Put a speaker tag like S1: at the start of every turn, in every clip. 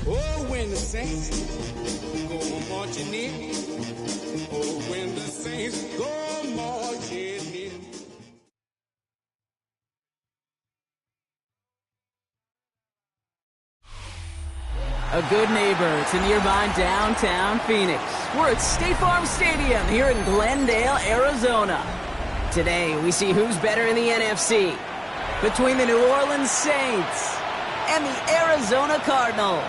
S1: Oh, when the saints go marching in. Oh, when the saints go marching in.
S2: A good neighbor to nearby downtown Phoenix. We're at State Farm Stadium here in Glendale, Arizona. Today, we see who's better in the NFC between the New Orleans Saints and the Arizona Cardinals.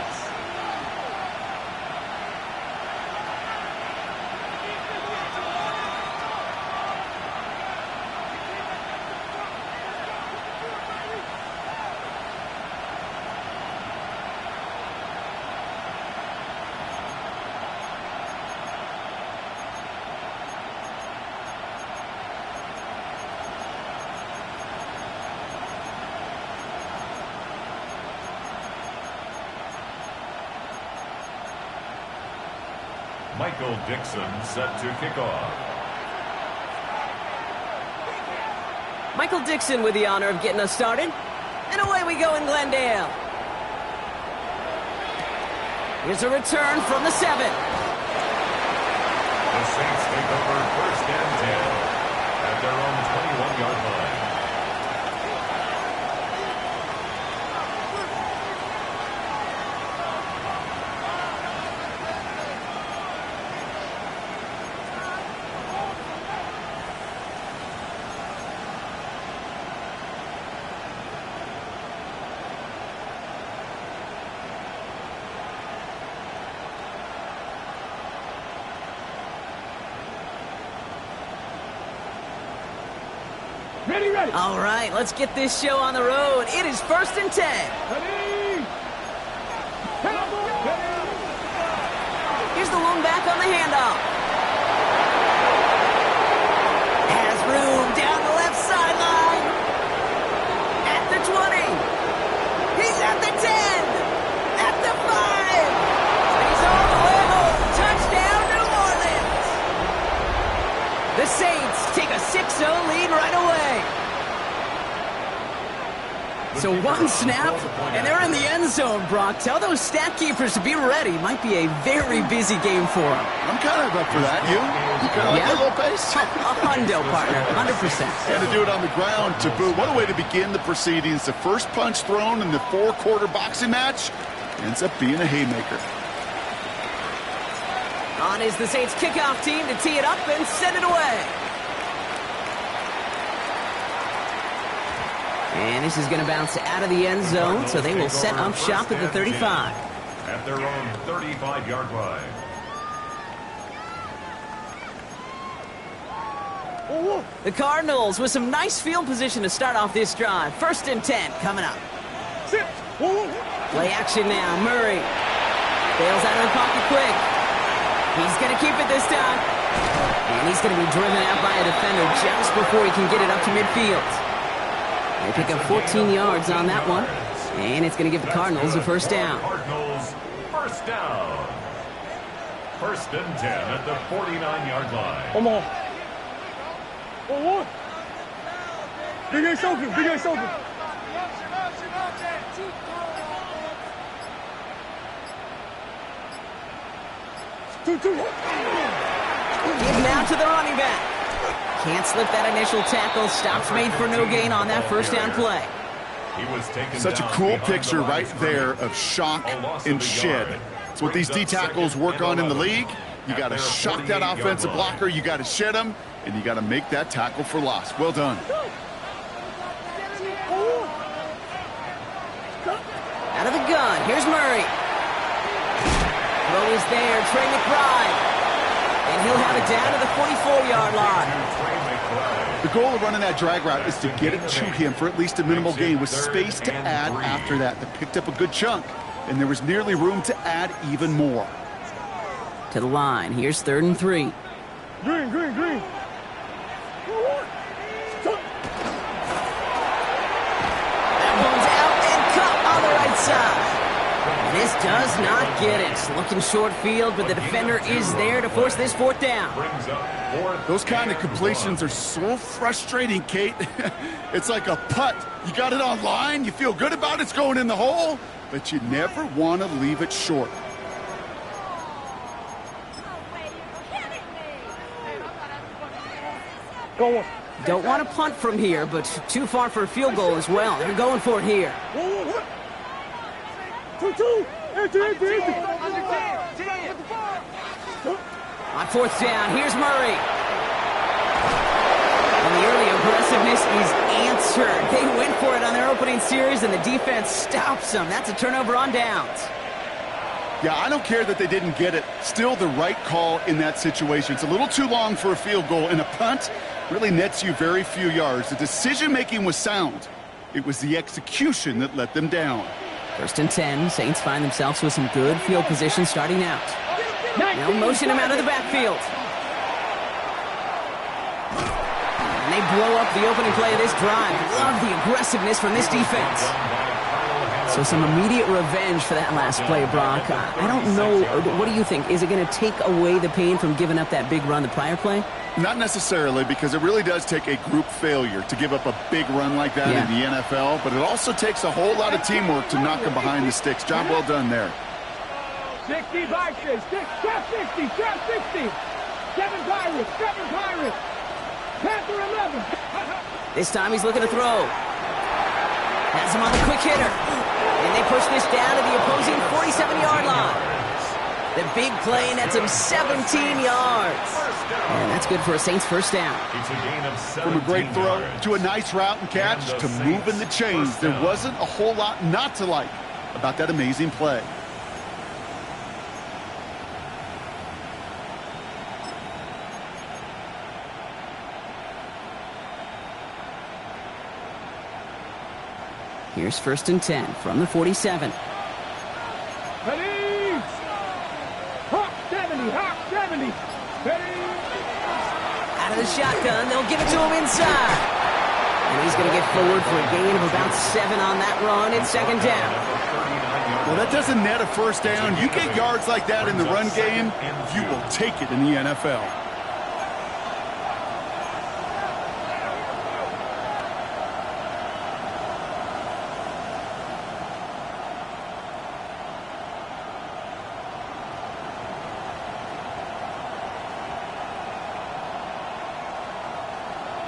S3: Michael Dixon set to kick off.
S2: Michael Dixon with the honor of getting us started. And away we go in Glendale. Here's a return from the 7.
S3: The Saints take over 1st and 10 at their own 21-yard line.
S4: Ready.
S2: All right, let's get this show on the road. It is 1st and 10.
S4: Ready.
S2: Here's the lone back on the handoff. Has room down the left sideline. At the 20. He's at the 10. At the 5. He's all the way home. Touchdown, New Orleans. The Saints take a 6-0 lead right away. So one snap, and they're in the end zone, Brock. Tell those stat keepers to be ready. Might be a very busy game for them.
S5: I'm kind of up for that. You kind of like that little pace?
S2: Hundo, partner, 100%.
S5: And to do it on the ground to boot. What a way to begin the proceedings. The first punch thrown in the 4-quarter boxing match ends up being a haymaker.
S2: On is the Saints kickoff team to tee it up and send it away. And this is going to bounce out of the end zone, so they will set up shop at the 35.
S3: At their own 35-yard line.
S2: The Cardinals with some nice field position to start off this drive. 1st and 10 coming up. Play action now. Murray bails out of the pocket quick. He's going to keep it this time. And he's going to be driven out by a defender just before he can get it up to midfield. They pick up 14 yards on that one. And it's going to give the Cardinals a first down.
S3: Cardinals first down. 1st and 10 at the 49-yard line.
S4: Come on. Big Ace open.
S2: Give now to the running back. Can't slip that initial tackle. Stops made for no gain on that first down play.
S5: Such a cool picture right there of shock and shed. It's what these D tackles work on in the league. You got to shock that offensive blocker. You got to shed him, and you got to make that tackle for loss. Well done.
S2: Out of the gun. Here's Murray. Throw is there. Trey McBride. And he'll have it down to the 44-yard line.
S5: The goal of running that drag route is to get it to him for at least a minimal gain with space to add after that. They picked up a good chunk, and there was nearly room to add even more.
S2: To the line. Here's 3rd and 3.
S4: Green.
S2: inside. This does not get it. Looking short field, but the defender is there to force this fourth down.
S5: Those kind of completions are so frustrating, Kate. It's like a putt. You got it on line, you feel good about it's going in the hole, but you never want to leave it short.
S4: Go on.
S2: Don't want to punt from here, but too far for a field goal as well. They're going for it here.
S4: 2-2. Empty.
S2: On fourth down, here's Murray. And the early aggressiveness is answered. They went for it on their opening series, and the defense stops them. That's a turnover on downs.
S5: Yeah, I don't care that they didn't get it. Still the right call in that situation. It's a little too long for a field goal, and a punt really nets you very few yards. The decision-making was sound. It was the execution that let them down.
S2: First and 10, Saints find themselves with some good field position starting out. Now motion him out of the backfield. And they blow up the opening play of this drive. Love the aggressiveness from this defense. So some immediate revenge for that last play, Brock. I don't know, what do you think? Is it going to take away the pain from giving up that big run the prior play?
S5: Not necessarily, because it really does take a group failure to give up a big run like that in the NFL, but it also takes a whole lot of teamwork to knock them behind the sticks. Job well done there.
S4: 60, back 60, trap 60, trap 60. 7 Pirates. Panther 11.
S2: This time he's looking to throw. Has him on the quick hitter. And they push this down to the opposing 47-yard line. The big play nets him 17 yards. And that's good for a Saints first down.
S5: From a great throw to a nice route and catch to moving the chains, there wasn't a whole lot not to like about that amazing play.
S2: Here's first and 10 from the 47.
S4: Ready? Hawk 70. Ready?
S2: Out of the shotgun, they'll give it to him inside. And he's going to get forward for a gain of about 7 on that run. It's second down.
S5: Well, that doesn't net a first down. You get yards like that in the run game, you will take it in the NFL.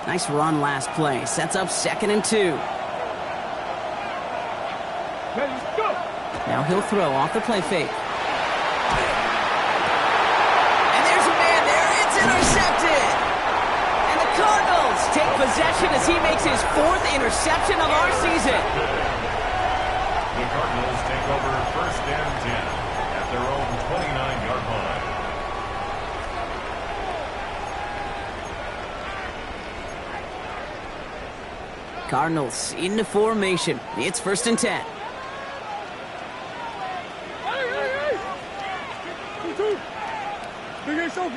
S2: Nice run last play. Sets up second and 2.
S4: Ready, go.
S2: Now he'll throw off the play fake. And there's a man there. It's intercepted. And the Cardinals take possession as he makes his 4th interception of our season.
S3: The Cardinals take over first and 10 at their own 29-yard line.
S2: Cardinals into formation. It's first and 10.
S4: Hey. 2-2. Big Ace open.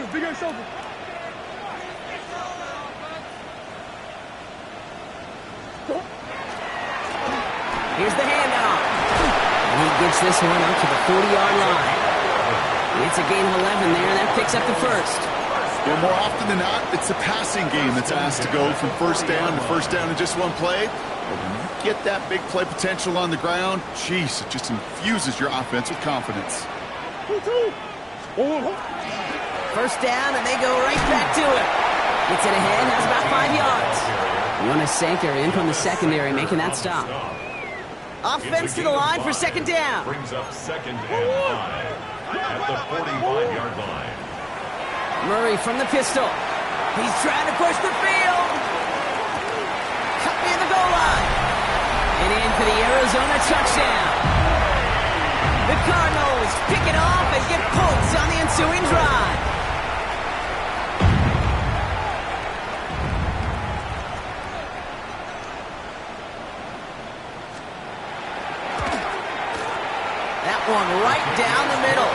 S2: Here's the handoff. And he gets this one up to the 40-yard line. It's a gain of 11 there, and that picks up the first.
S5: Well, more often than not, it's a passing game that's asked to go from first down in just one play. But when you get that big play potential on the ground, geez, it just infuses your offense with confidence.
S4: 2-2.
S2: First down, and they go right back to it. Gets it ahead, has about 5 yards. Wanasanker in from the secondary, making that stop. Offense to the line for second down.
S3: Brings up second and 5 at the 45-yard line.
S2: Murray from the pistol. He's trying to push the field. Cut near the goal line. And in for the Arizona touchdown. The Cardinals pick it off and get points on the ensuing drive. That one right down the middle.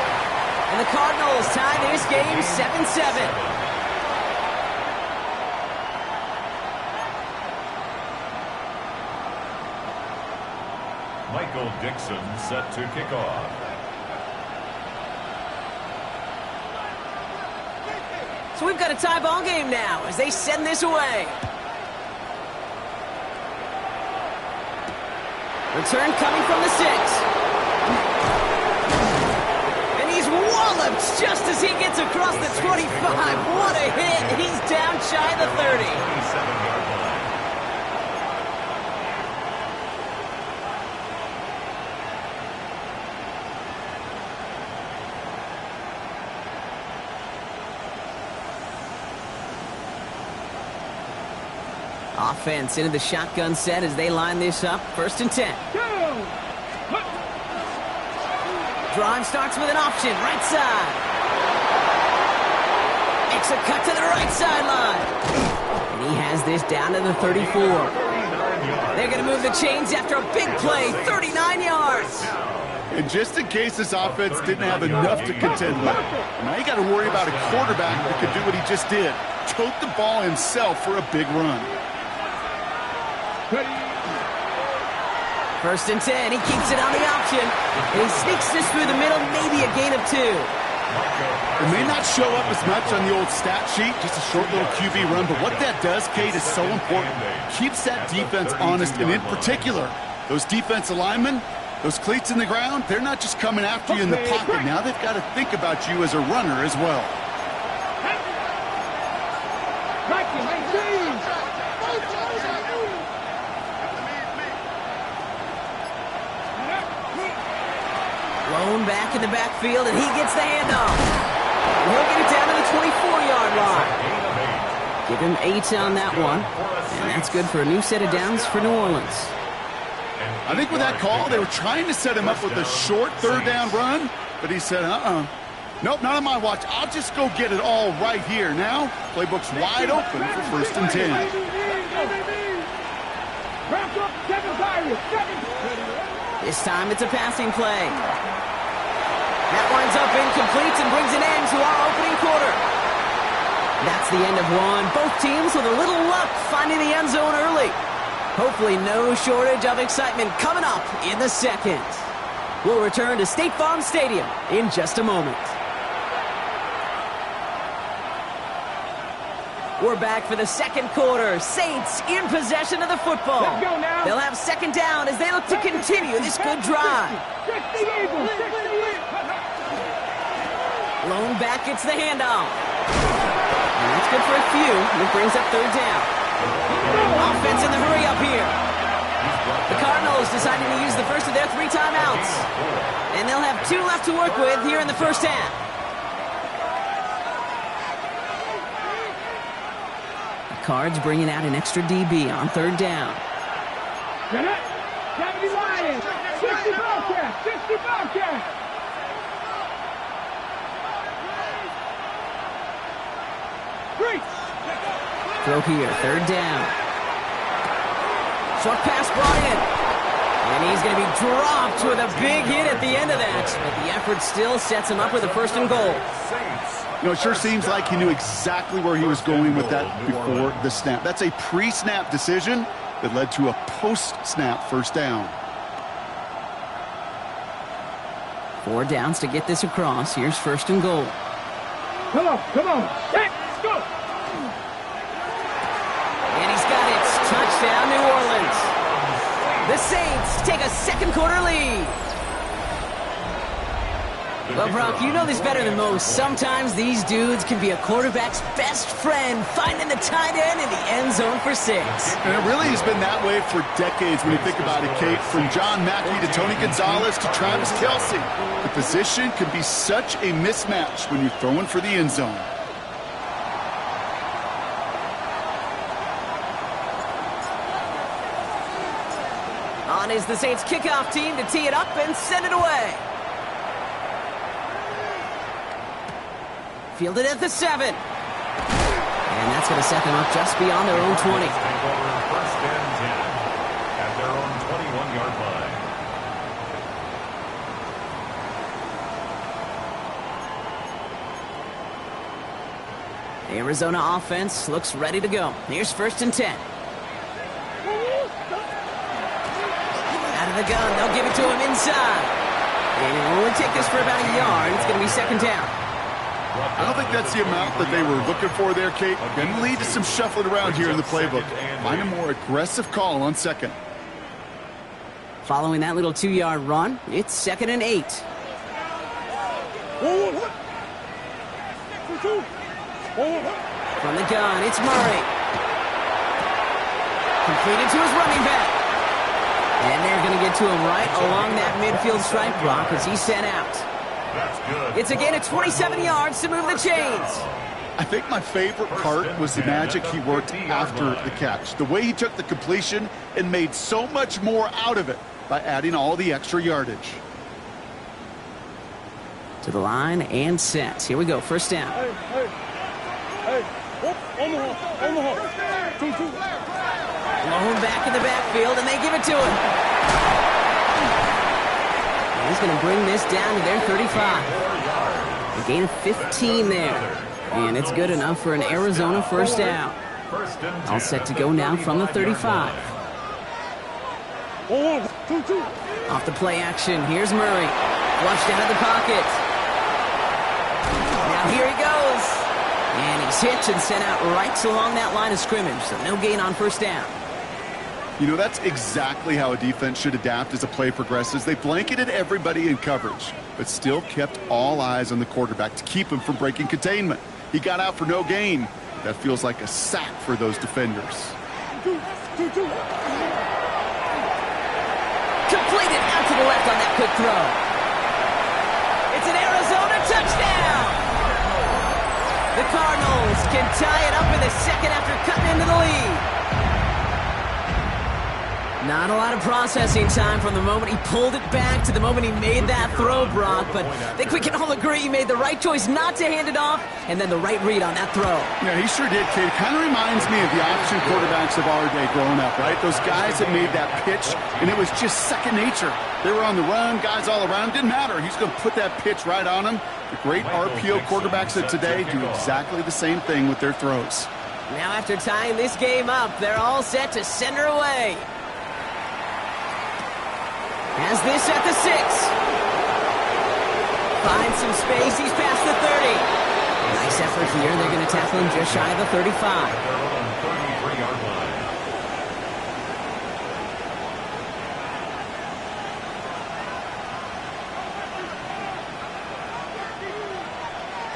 S2: And the Cardinals tie this game 7-7.
S3: Micah Michael Dixon set to kick off.
S2: So we've got a tie ball game now as they send this away. Return coming from the 6. And he's walloped just as he gets across the 25. What a hit. He's down shy of the 30.
S3: 27-yard line.
S2: Offense into the shotgun set as they line this up. 1st and 10. Drive starts with an option. Right side. Makes a cut to the right sideline. And he has this down to the 34. They're going to move the chains after a big play. 39 yards.
S5: And just in case this offense didn't have enough to contend with, now you got to worry about a quarterback that could do what he just did. Tote the ball himself for a big run.
S2: 1st and 10. He keeps it on the option. And he sneaks this through the middle, maybe a gain of 2.
S5: It may not show up as much on the old stat sheet, just a short little QB run, but what that does, Kate, is so important. Keeps that defense honest, and in particular, those defensive linemen, those cleats in the ground, they're not just coming after you in the pocket. Now they've got to think about you as a runner as well.
S2: Lone back in the backfield, and he gets the handoff. And he'll get it down to the 24-yard line. Give him 8 on that one, and that's good for a new set of downs for New Orleans.
S5: I think with that call, they were trying to set him up with a short 3rd down run, but he said, nope, not on my watch. I'll just go get it all right here. Now, playbook's wide open for 1st and 10.
S2: This time it's a passing play. That winds up incomplete and brings an end to our opening quarter. That's the end of one. Both teams with a little luck finding the end zone early. Hopefully no shortage of excitement coming up in the second. We'll return to State Farm Stadium in just a moment. We're back for the second quarter. Saints in possession of the football.
S4: Let's go now.
S2: They'll have 2nd down as they look to continue this good drive. Lone back gets the handoff. And that's good for a few. It brings up 3rd down. Offense in the hurry up here. The Cardinals deciding to use the first of their 3 timeouts. And they'll have 2 left to work with here in the first half. The Cards bringing out an extra DB on 3rd down.
S4: 70 Lions, 60 Bobcats, 60 Bobcats.
S2: Throw here, 3rd down. Short pass brought in. And he's going to be dropped with a big hit at the end of that. But the effort still sets him up with a 1st and goal.
S5: You know, it sure seems like he knew exactly where he was going with that before the snap. That's a pre-snap decision that led to a post-snap 1st down.
S2: 4 downs to get this across. Here's 1st and goal.
S4: Come on. Let's go.
S2: And he's got it. Touchdown, New Orleans. The Saints take a second quarter lead. Well, Brock, you know this better than most. Sometimes these dudes can be a quarterback's best friend, finding the tight end in the end zone for 6.
S5: And it really has been that way for decades when you think about it, Kate. From John Mackey to Tony Gonzalez to Travis Kelce. The position can be such a mismatch when you're throwing for the end zone.
S2: On is the Saints kickoff team to tee it up and send it away. Fielded at the 7. And that's going to set them up just beyond their own 20.
S3: Take over 1st and 10 at their own 21-yard line.
S2: Arizona offense looks ready to go. Here's 1st and 10. Out of the gun. They'll give it to him inside. And it'll only take this for about a yard. It's going to be second down.
S5: I don't think that's the amount that they were looking for there, Kate. Going to lead to some shuffling around here in the playbook. Find a more aggressive call on second.
S2: Following that little 2-yard run, it's 2nd and 8. From the gun, it's Murray. Completed to his running back. And they're going to get to him right along that midfield stripe block as he's sent out.
S3: That's good.
S2: It's a gain of 27 yards to move the chains.
S5: I think my favorite part was the magic he worked after the catch. The way he took the completion and made so much more out of it by adding all the extra yardage.
S2: To the line and set. Here we go, first down. Lone back in the backfield, and they give it to him. And he's going to bring this down to their 35. A gain of 15 there. And it's good enough for an Arizona first down. All set to go now from the 35. Off the play action, here's Murray. Flushed out of the pocket. Now here he goes. And he's hit and sent out right along that line of scrimmage, so no gain on first down.
S5: You know, that's exactly how a defense should adapt as a play progresses. They blanketed everybody in coverage, but still kept all eyes on the quarterback to keep him from breaking containment. He got out for no gain. That feels like a sack for those defenders.
S2: Completed out to the left on that quick throw. It's an Arizona touchdown! The Cardinals can tie it up in the second after cutting into the lead. Not a lot of processing time from the moment he pulled it back to the moment he made that throw, Brock, but I think we can all agree he made the right choice not to hand it off, and then the right read on that throw.
S5: Yeah, he sure did, Kate. Kind of reminds me of the option quarterbacks of our day growing up, right? Those guys that made that pitch, and it was just second nature. They were on the run, guys all around. Didn't matter. He's going to put that pitch right on him. The great RPO quarterbacks of today do exactly the same thing with their throws.
S2: Now after tying this game up, they're all set to send her away. Has this at the 6. Finds some space. He's past the 30. Nice effort here. They're going to tackle him just shy of the 35.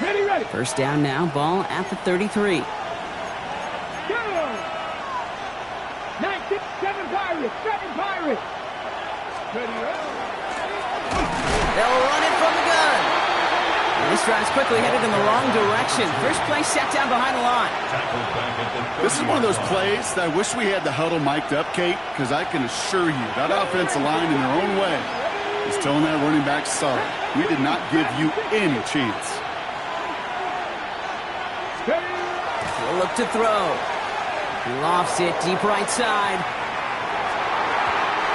S4: Ready.
S2: First down now. Ball at the 33.
S4: Go! 9, 6, 7 Pirates. 7 Pirates.
S2: They'll run it from the gun. And this drive's quickly headed in the wrong direction. First play set down behind the line.
S5: This is one of those plays that I wish we had the huddle mic'd up, Kate, because I can assure you that offensive line in their own way is telling that running back, sorry, we did not give you any chance.
S2: He'll look to throw. He lofts it deep right side.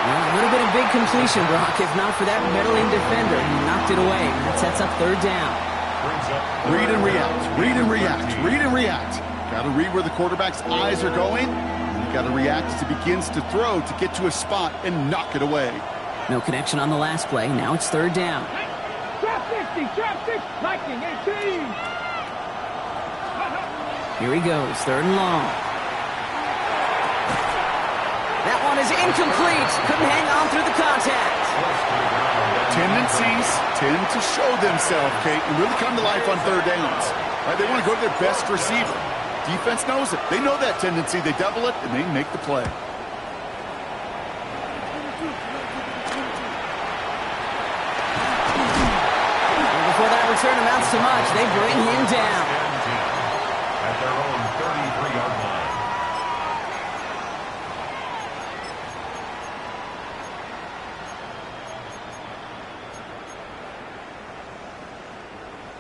S2: Well, a little bit of big completion, Brock, if not for that meddling defender. He knocked it away. That sets up third down.
S5: Read and react, read and react, read and react. Got to read where the quarterback's eyes are going, and you got to react as he begins to throw to get to a spot and knock it away.
S2: No connection on the last play. Now it's third down.
S4: Trap 60, Lightning 18.
S2: Here he goes, third and long. That one is incomplete. Couldn't hang on through the contact.
S5: Tendencies tend to show themselves, Kate, and really come to life on third downs. Right? They want to go to their best receiver. Defense knows it. They know that tendency. They double it, and they make the play.
S2: And before that return amounts to much, they bring him down.
S3: At their own 33-yard line.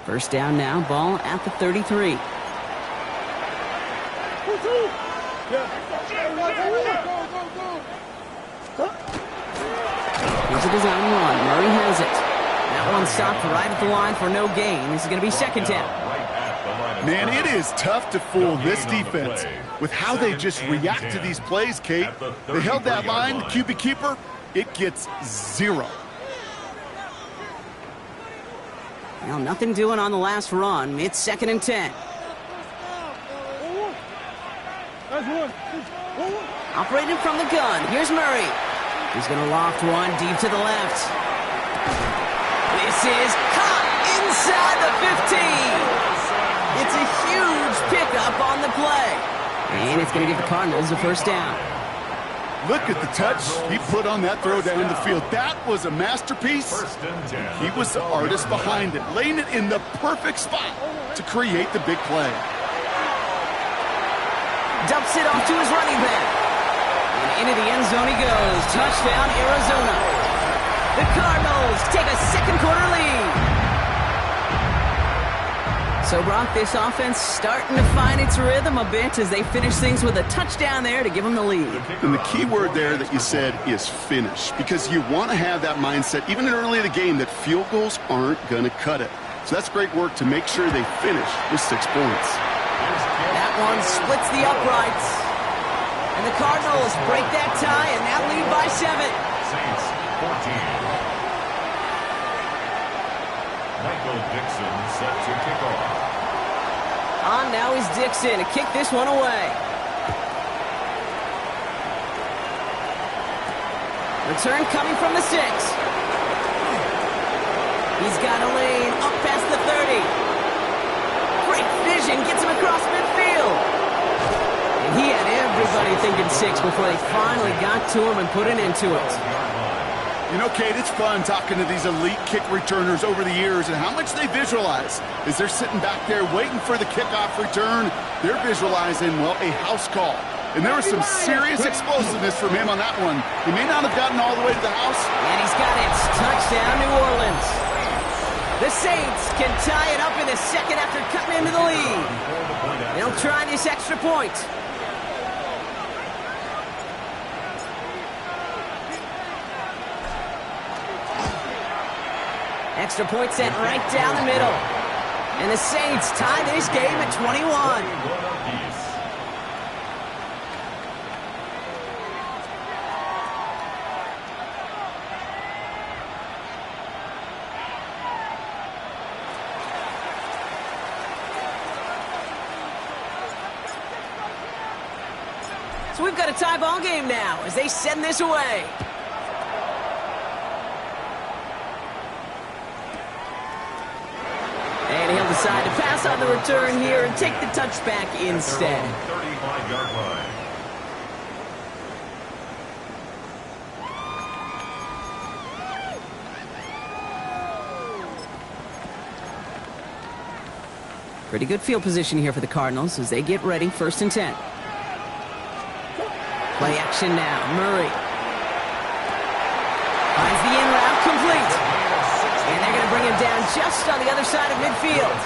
S2: First down now, ball at the 33. Here's a design run. Murray has it. That one stopped right at the line for no gain. This is going to be second down.
S5: Man, it is tough to fool this defense with how they just react to these plays, Kate. They held that line, the QB keeper, It gets 0.
S2: Well, nothing doing on the last run. It's 2nd and 10. Operating from the gun. Here's Murray. He's going to loft one deep to the left. This is caught inside the 15. It's a huge pickup on the play. And it's going to give the Cardinals a first down.
S5: Look at the touch he put on that throw down the field. That was a masterpiece. He was the artist behind it, laying it in the perfect spot to create the big play.
S2: Dumps it off to his running back. And into the end zone he goes. Touchdown, Arizona. The Cardinals take a second quarter lead. So, Brock, this offense starting to find its rhythm a bit as they finish things with a touchdown there to give them the lead.
S5: And the key word there that you said is finish, because you want to have that mindset, even early in the game, that field goals aren't going to cut it. So that's great work to make sure they finish with 6 points.
S2: That one splits the uprights. And the Cardinals break that tie and now lead by 7.
S3: Saints 14. Michael Dixon set to kick off.
S2: On now is Dixon to kick this one away. Return coming from the 6. He's got a lane up past the 30. Great vision, gets him across midfield. And he had everybody thinking 6 before they finally got to him and put an end to it.
S5: You know, Kate, it's fun talking to these elite kick returners over the years and how much they visualize. As they're sitting back there waiting for the kickoff return, they're visualizing, well, a house call. And there was some serious explosiveness from him on that one. He may not have gotten all the way to the house.
S2: And he's got it. Touchdown, New Orleans. The Saints can tie it up in the second after cutting into the lead. They'll try this extra point. Extra point sent right down the middle. And the Saints tie this game at 21. So we've got a tie ball game now as they send this away. And he'll decide to pass on the return here and take the touchback instead.
S3: 35-yard line.
S2: Pretty good field position here for the Cardinals as they get ready, 1st and 10. Play action now. Murray finds the in route complete. And they're going to bring him down just on the other side of midfield.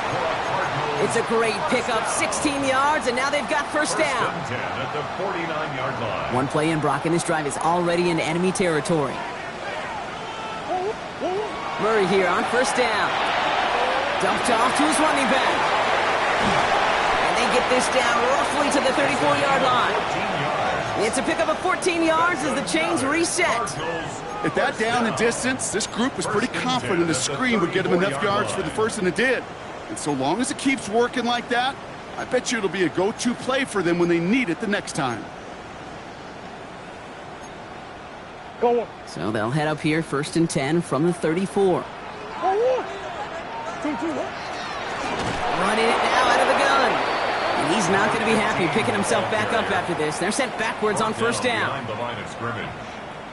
S2: It's a great pickup, 16 yards, and now they've got first down.
S3: First and 10 at the 49-yard line.
S2: One play in, Brock, and this drive is already into enemy territory. Murray here on first down. Dumped off to his running back. And they get this down roughly to the 34-yard line. It's a pickup of 14 yards as the chains reset.
S5: At that down and distance, this group was pretty confident the screen would get them enough yards for the first, and it did. And so long as it keeps working like that, I bet you it'll be a go-to play for them when they need it the next time.
S4: Go on.
S2: So they'll head up here, 1st and 10 from the 34.
S4: Go on. 2-2.
S2: Running it now out of the gun. And he's not going to be happy picking himself back up after this. They're sent backwards on first down.
S3: Behind the line of scrimmage.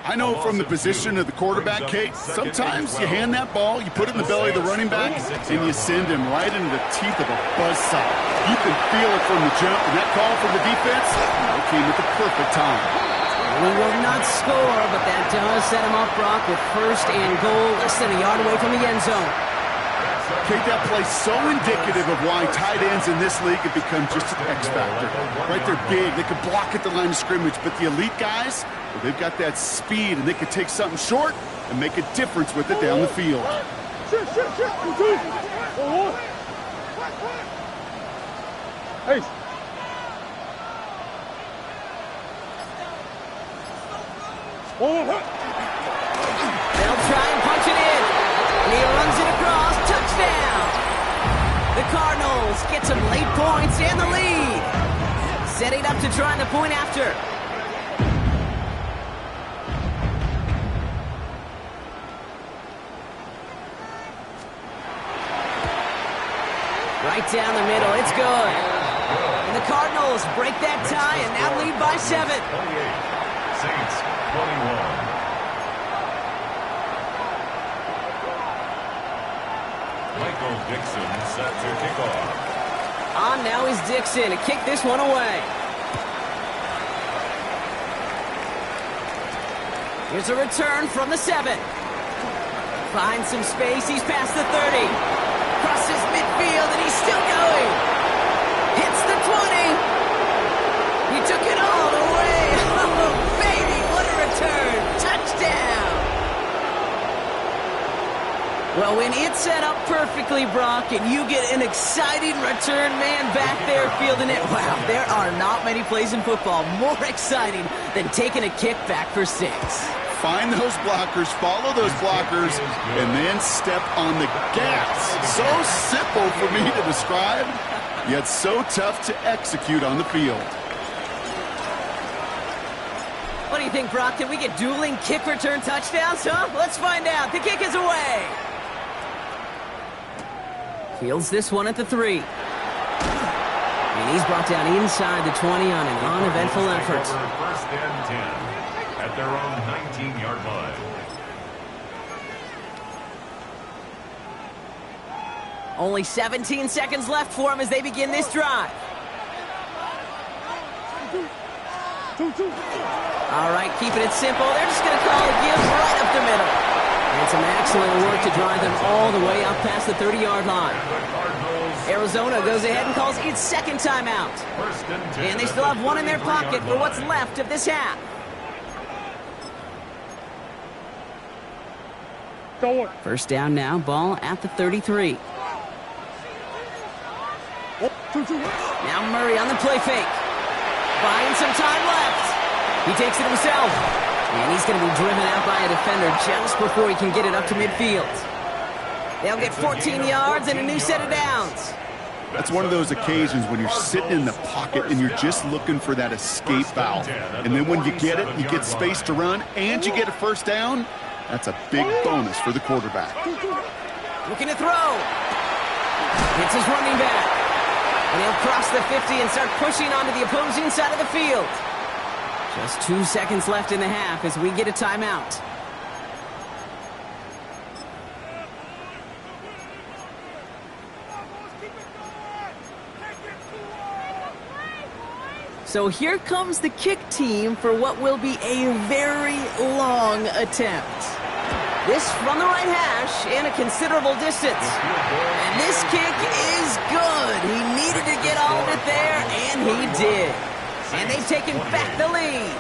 S5: I know from the position of the quarterback, Kate, sometimes you hand that ball, you put it in the belly of the running back, and you send him right into the teeth of a buzzsaw. You can feel it from the jump, and that call from the defense came at the perfect time.
S2: We will not score, but that does set him up, Brock, with 1st and goal, less than a yard away from the end zone.
S5: Kate, that play's so indicative of why tight ends in this league have become just an X factor. Right, they're big, they can block at the line of scrimmage, but the elite guys, well, they've got that speed, and they can take something short and make a difference with it down the field.
S4: Shit. 2-2. Go on. Hey. Go on.
S2: get some late points and the lead. Setting up to try the point after. Right down the middle, it's good. And the Cardinals break that tie and now lead by 7.
S3: 28, Saints 21. Michael Dixon set to kick off.
S2: On now is Dixon to kick this one away. Here's a return from the 7. Finds some space, he's past the 30. Crosses midfield and he's still going. Hits the 20. He took it all the way. Oh, baby, what a return. Touchdown. Well, when it's set up perfectly, Brock, and you get an exciting return man back there fielding it, wow, there are not many plays in football more exciting than taking a kick back for 6.
S5: Find those blockers, follow those blockers, and then step on the gas. So simple for me to describe, yet so tough to execute on the field.
S2: What do you think, Brock? Can we get dueling kick return touchdowns, huh? Let's find out. The kick is away. Fields this one at the 3. And he's brought down inside the 20 on an uneventful effort.
S3: First and 10 at their own 19-yard line.
S2: Only 17 seconds left for him as they begin this drive. All right, keeping it simple. They're just going to call a give right up the middle. And some excellent work to drive them all the way up past the 30-yard line. Arizona goes ahead and calls its second timeout. And they still have one in their pocket for what's left of this half. First down now, ball at the 33. Now Murray on the play fake. Buying some time left. He takes it himself. And he's going to be driven out by a defender just before he can get it up to midfield. They'll get 14 yards and a new set of downs.
S5: That's one of those occasions when you're sitting in the pocket and you're just looking for that escape valve. And then when you get it, you get space to run, and you get a first down. That's a big bonus for the quarterback.
S2: Looking to throw. It's his running back. And he'll cross the 50 and start pushing onto the opposing side of the field. Just 2 seconds left in the half as we get a timeout. So here comes the kick team for what will be a very long attempt. This from the right hash and a considerable distance. And this kick is good. He needed to get all of it there, and he did. And they've taken back the lead.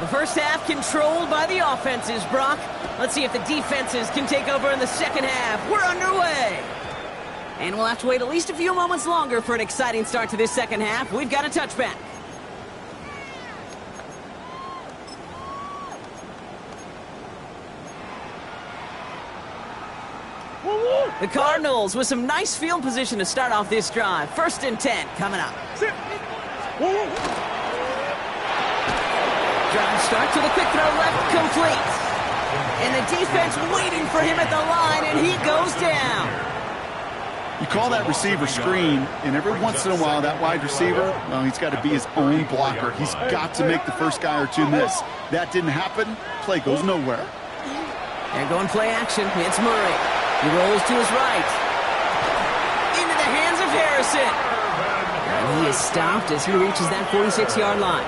S2: The first half controlled by the offenses, Brock. Let's see if the defenses can take over in the second half. We're underway. And we'll have to wait at least a few moments longer for an exciting start to this second half. We've got a touchback. The Cardinals with some nice field position to start off this drive. 1st and 10 coming up. Drive starts with a quick throw left, complete. And the defense waiting for him at the line, and he goes down.
S5: You call that receiver screen, and every once in a while, that wide receiver, well, he's got to be his own blocker. He's got to make the first guy or two miss. That didn't happen. Play goes nowhere.
S2: They're going play action. It's Murray. He rolls to his right. Into the hands of Harrison. And he is stopped as he reaches that 46-yard line.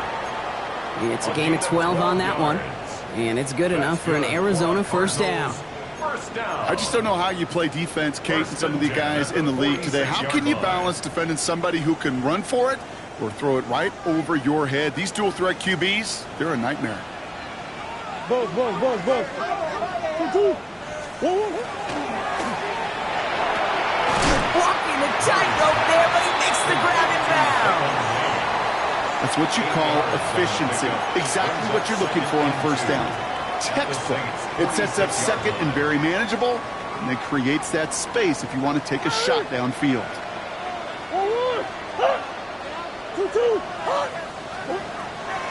S2: It's a gain of 12 on that one. And it's good enough for an Arizona first down.
S5: I just don't know how you play defense, Kate, and some of the guys in the league today. How can you balance defending somebody who can run for it or throw it right over your head? These dual threat QBs, they're a nightmare.
S2: Walking the tightrope there, but he makes the grab and bounds.
S5: That's what you call efficiency. Exactly what you're looking for on first down. Textbook. It sets up second and very manageable, and then creates that space if you want to take a shot downfield.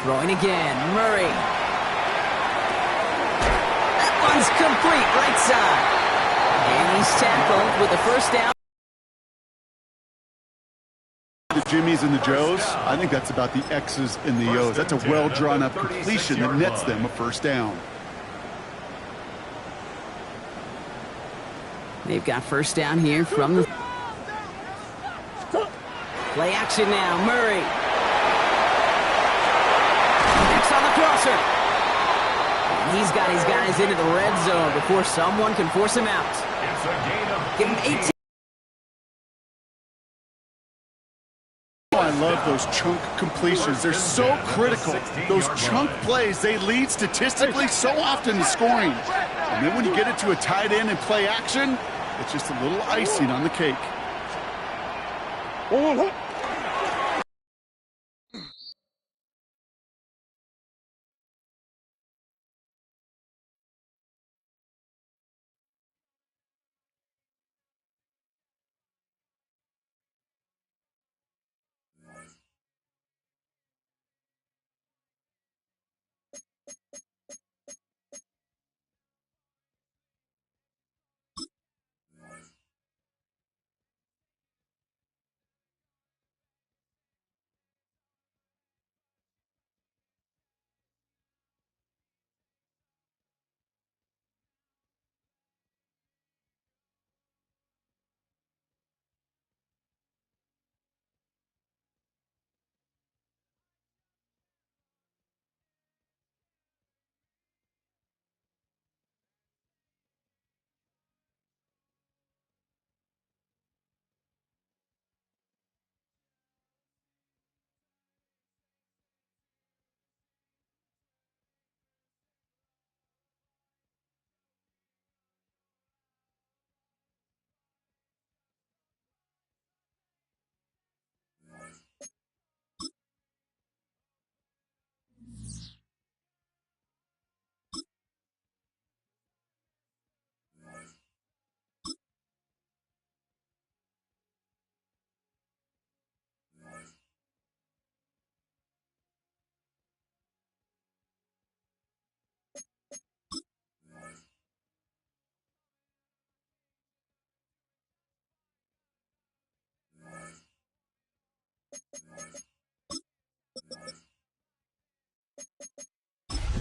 S2: Throwing again, Murray. That one's complete, right side. And he's tackled with the first down.
S5: The Jimmies and the Joes, I think that's about the X's and the O's. That's a well-drawn-up completion that nets them a first down.
S2: They've got first down here from the... Play action now, Murray. Next on the crosser. And he's got his guys into the red zone before someone can force him out.
S3: It's a gain of
S2: Give him 18.
S5: I love those chunk completions. They're so critical. Those chunk plays, they lead statistically so often to scoring. And then when you get it to a tight end and play action, it's just a little icing on the cake.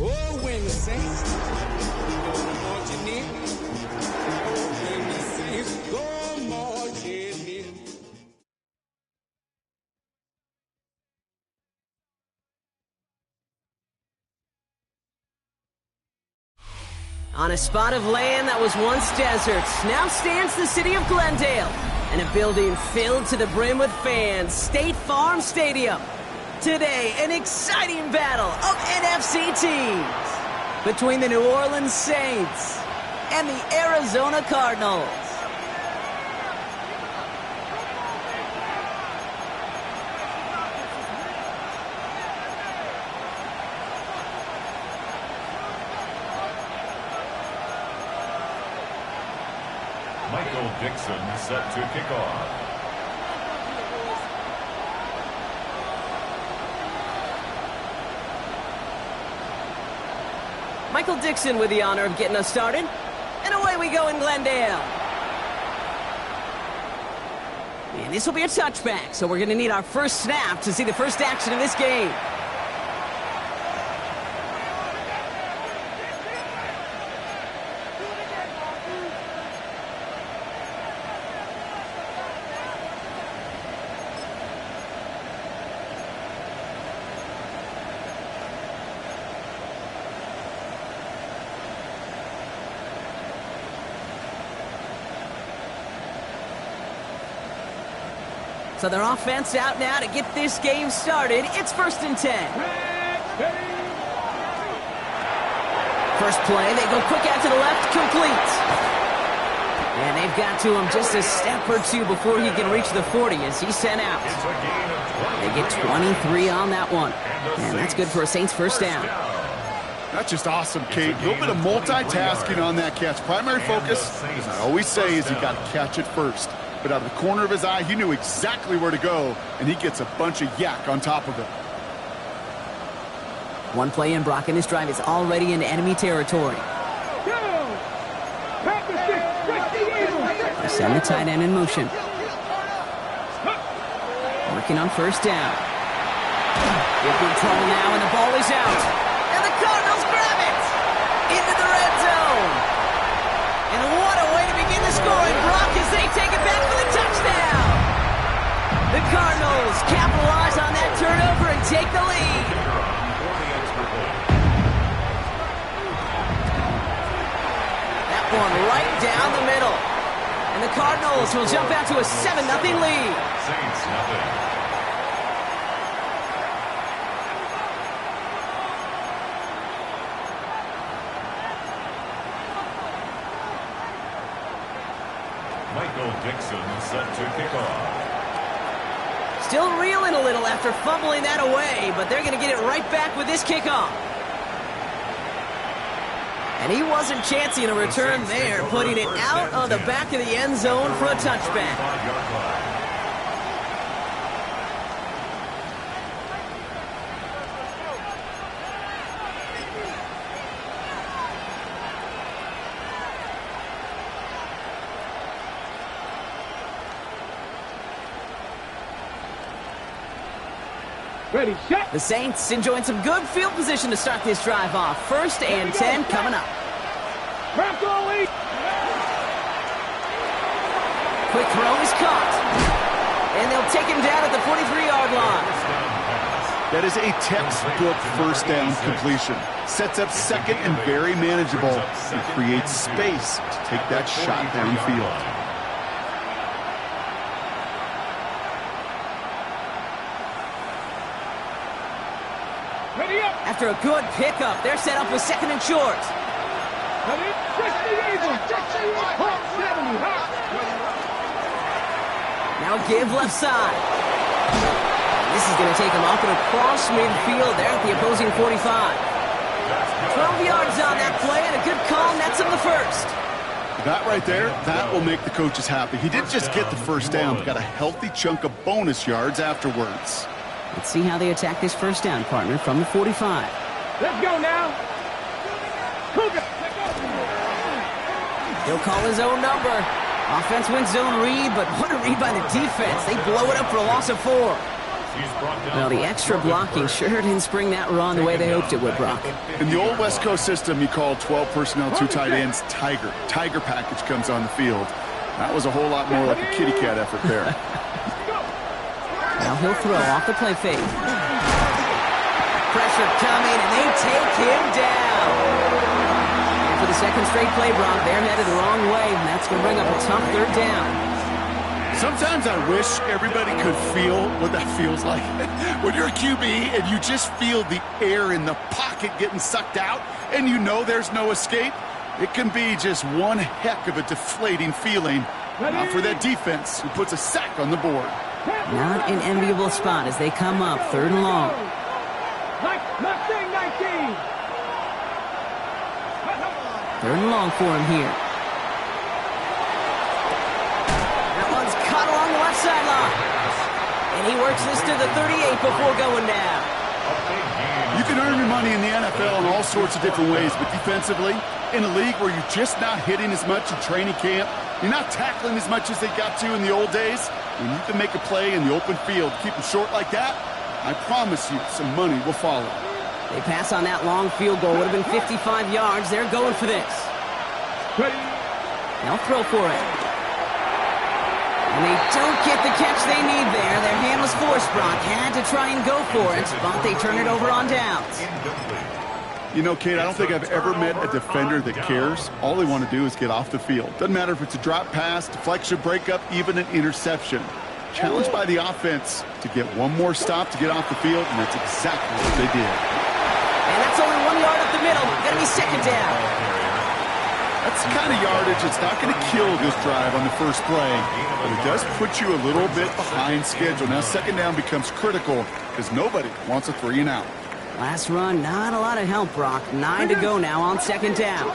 S1: Oh, when the saints go marching in. Oh, when the saints go marching in.
S2: On a spot of land that was once deserts, now stands the city of Glendale, and a building filled to the brim with fans, State Farm Stadium. Today, an exciting battle of NFC teams between the New Orleans Saints and the Arizona Cardinals.
S3: Michael Dixon set to kick off.
S2: Michael Dixon with the honor of getting us started. And away we go in Glendale. And this will be a touchback, so we're going to need our first snap to see the first action of this game. So their offense out now to get this game started. It's 1st and 10. First play, they go quick out to the left, complete. And they've got to him just a step or two before he can reach the 40 as he's sent out. They get 23 on that one. And that's good for a Saints first down.
S5: That's just awesome, Kate. A little bit of multitasking on that catch. Primary focus, as I always say, is you got to catch it first. But out of the corner of his eye, he knew exactly where to go, and he gets a bunch of yak on top of it.
S2: One play in, Brock, and his drive is already in enemy territory. They send the tight end in motion. Working on first down. They're in trouble now, and the ball is out. And the Cardinals grab it into the red zone. And what a way to begin the scoring, Brock, as they take it back for the touchdown. The Cardinals capitalize on that turnover and take the lead. That one right down the middle. And the Cardinals will jump out to a 7-0 lead.
S3: Saints nothing. Michael Dixon set to kick off.
S2: Still reeling a little after fumbling that away, but they're going to get it right back with this kickoff. And he wasn't chancing a return there, putting it out on the back of the end zone for a touchback.
S4: Ready, shot.
S2: The Saints enjoying some good field position to start this drive off. 1st and 10 coming up. Quick throw is caught. And they'll take him down at the 43-yard line.
S5: That is a textbook first down completion. Sets up second and very manageable and creates space to take that shot downfield.
S2: After a good pickup, they're set up with 2nd and short. Now give left side. This is going to take him up and across midfield there at the opposing 45. 12 yards on that play and a good call nets him the first.
S5: That right there, that will make the coaches happy. He didn't just get the first down, but got a healthy chunk of bonus yards afterwards.
S2: Let's see how they attack this first down, partner, from the 45.
S4: Let's go now. Cougar.
S2: He'll call his own number. Offense wins zone read, but what a read by the defense. They blow it up for a loss of 4. Well, the extra blocking sure didn't spring that run the way they hoped it would, Brock.
S5: In the old West Coast system, you call 12 personnel, 2 tight ends, Tiger. Tiger package comes on the field. That was a whole lot more like a kitty cat effort there.
S2: Now he'll throw off the play fake. Pressure coming, and they take him down. And for the second straight play, Brock, they're headed the wrong way, and that's going to bring up a tough 3rd down.
S5: Sometimes I wish everybody could feel what that feels like. When you're a QB and you just feel the air in the pocket getting sucked out, and you know there's no escape, it can be just one heck of a deflating feeling. Not for that defense who puts a sack on the board.
S2: Not an enviable spot as they come up 3rd and long.
S4: Mustang 19.
S2: 3rd and long for him here. That one's caught along the left sideline. And he works this to the 38 before going down.
S5: You can earn your money in the NFL in all sorts of different ways, but defensively, in a league where you're just not hitting as much in training camp, you're not tackling as much as they got to in the old days, when you can make a play in the open field, keep them short like that, I promise you some money will follow.
S2: They pass on that long field goal. Would have been 55 yards. They're going for this. They'll throw for it. And they don't get the catch they need there. Their hand was forced, Brock. Had to try and go for it, but they turn it over on downs.
S5: You know, Kate, I don't think I've ever met a defender that cares. All they want to do is get off the field. Doesn't matter if it's a drop pass, deflection, breakup, even an interception. Challenged by the offense to get one more stop to get off the field, and that's exactly what they did.
S2: And that's only 1 yard up the middle. Gonna be second down.
S5: That's the kind of yardage that's not going to kill this drive on the first play, but it does put you a little bit behind schedule. Now second down becomes critical because nobody wants a 3 and out.
S2: Last run, not a lot of help, Brock. 9 to go now on second down.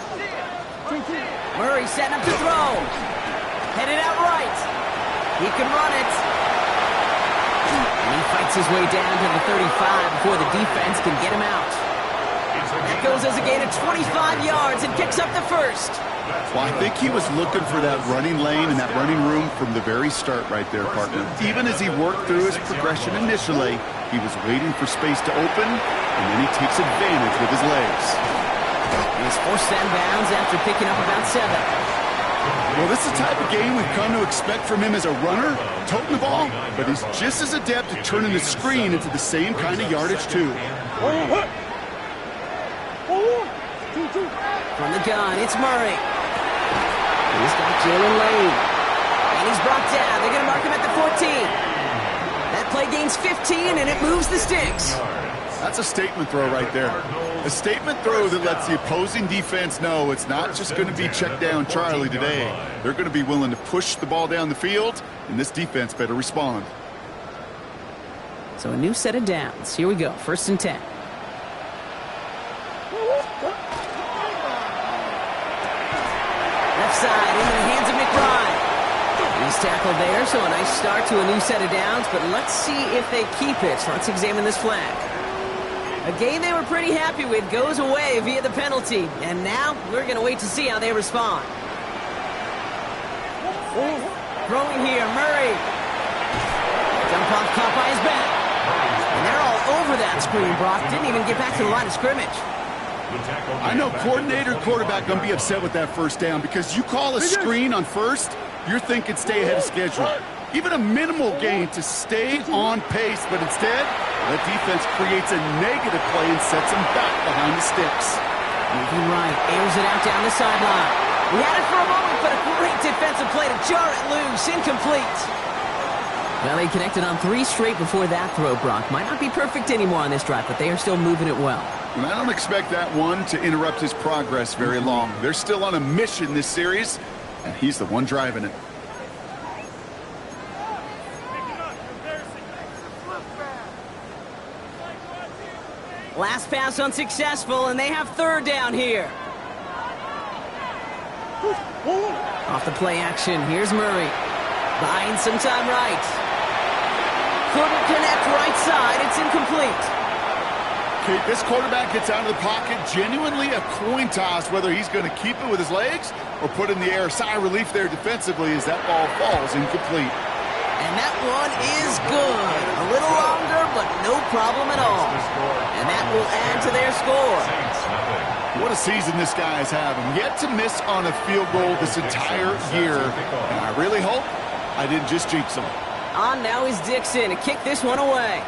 S2: Murray setting up to throw. Headed out right. He can run it. And he fights his way down to the 35 before the defense can get him out. That goes as a gain of 25 yards and picks up the first.
S5: Well, I think he was looking for that running lane and that running room from the very start right there, partner. Even as he worked through his progression initially, he was waiting for space to open, and then he takes advantage with his legs.
S2: He's forced out of bounds after picking up about 7.
S5: Well, this is the type of game we've come to expect from him as a runner, toting the ball, but he's just as adept at turning the screen into the same kind of yardage, too.
S2: From the gun, it's Murray. He's got Jalen Lane. And he's brought down. They're going to mark him at the 14. That play gains 15, and it moves the sticks.
S5: That's a statement throw right there. A statement throw that lets the opposing defense know it's not just going to be check down Charlie today. They're going to be willing to push the ball down the field, and this defense better respond.
S2: So a new set of downs. Here we go. 1st and 10. Left side into the hands of McBride. He's tackled there, so a nice start to a new set of downs, but let's see if they keep it. Let's examine this flag. A game they were pretty happy with goes away via the penalty, and now we're going to wait to see how they respond. Throwing here, Murray. Dump off caught by his back. And they're all over that screen, Brock. Didn't even get back to the line of scrimmage.
S5: I know coordinator quarterback going to be upset with that first down because you call a screen on first, you're thinking stay ahead of schedule. Even a minimal gain to stay on pace, but instead, that defense creates a negative play and sets them back behind the sticks.
S2: Moving right, airs it out down the sideline. We had it for a moment, but a great defensive play to jar it loose. Incomplete. Well, they connected on 3 straight before that throw, Brock. Might not be perfect anymore on this drive, but they are still moving it well.
S5: And I don't expect that one to interrupt his progress very long. They're still on a mission this series, and he's the one driving it.
S2: Last pass unsuccessful, and they have 3rd down here. Off the play action, here's Murray. Buying some time right. Couldn't connect right side, it's incomplete.
S5: Okay, this quarterback gets out of the pocket, genuinely a coin toss whether he's going to keep it with his legs or put it in the air. Sigh of relief there defensively as that ball falls incomplete.
S2: And that one is good. A little longer, but no problem at all. And that will add to their score.
S5: What a season this guy is having. Yet to miss on a field goal this entire year. And I really hope I didn't just jinx him.
S2: On now is Dixon to kick this one away.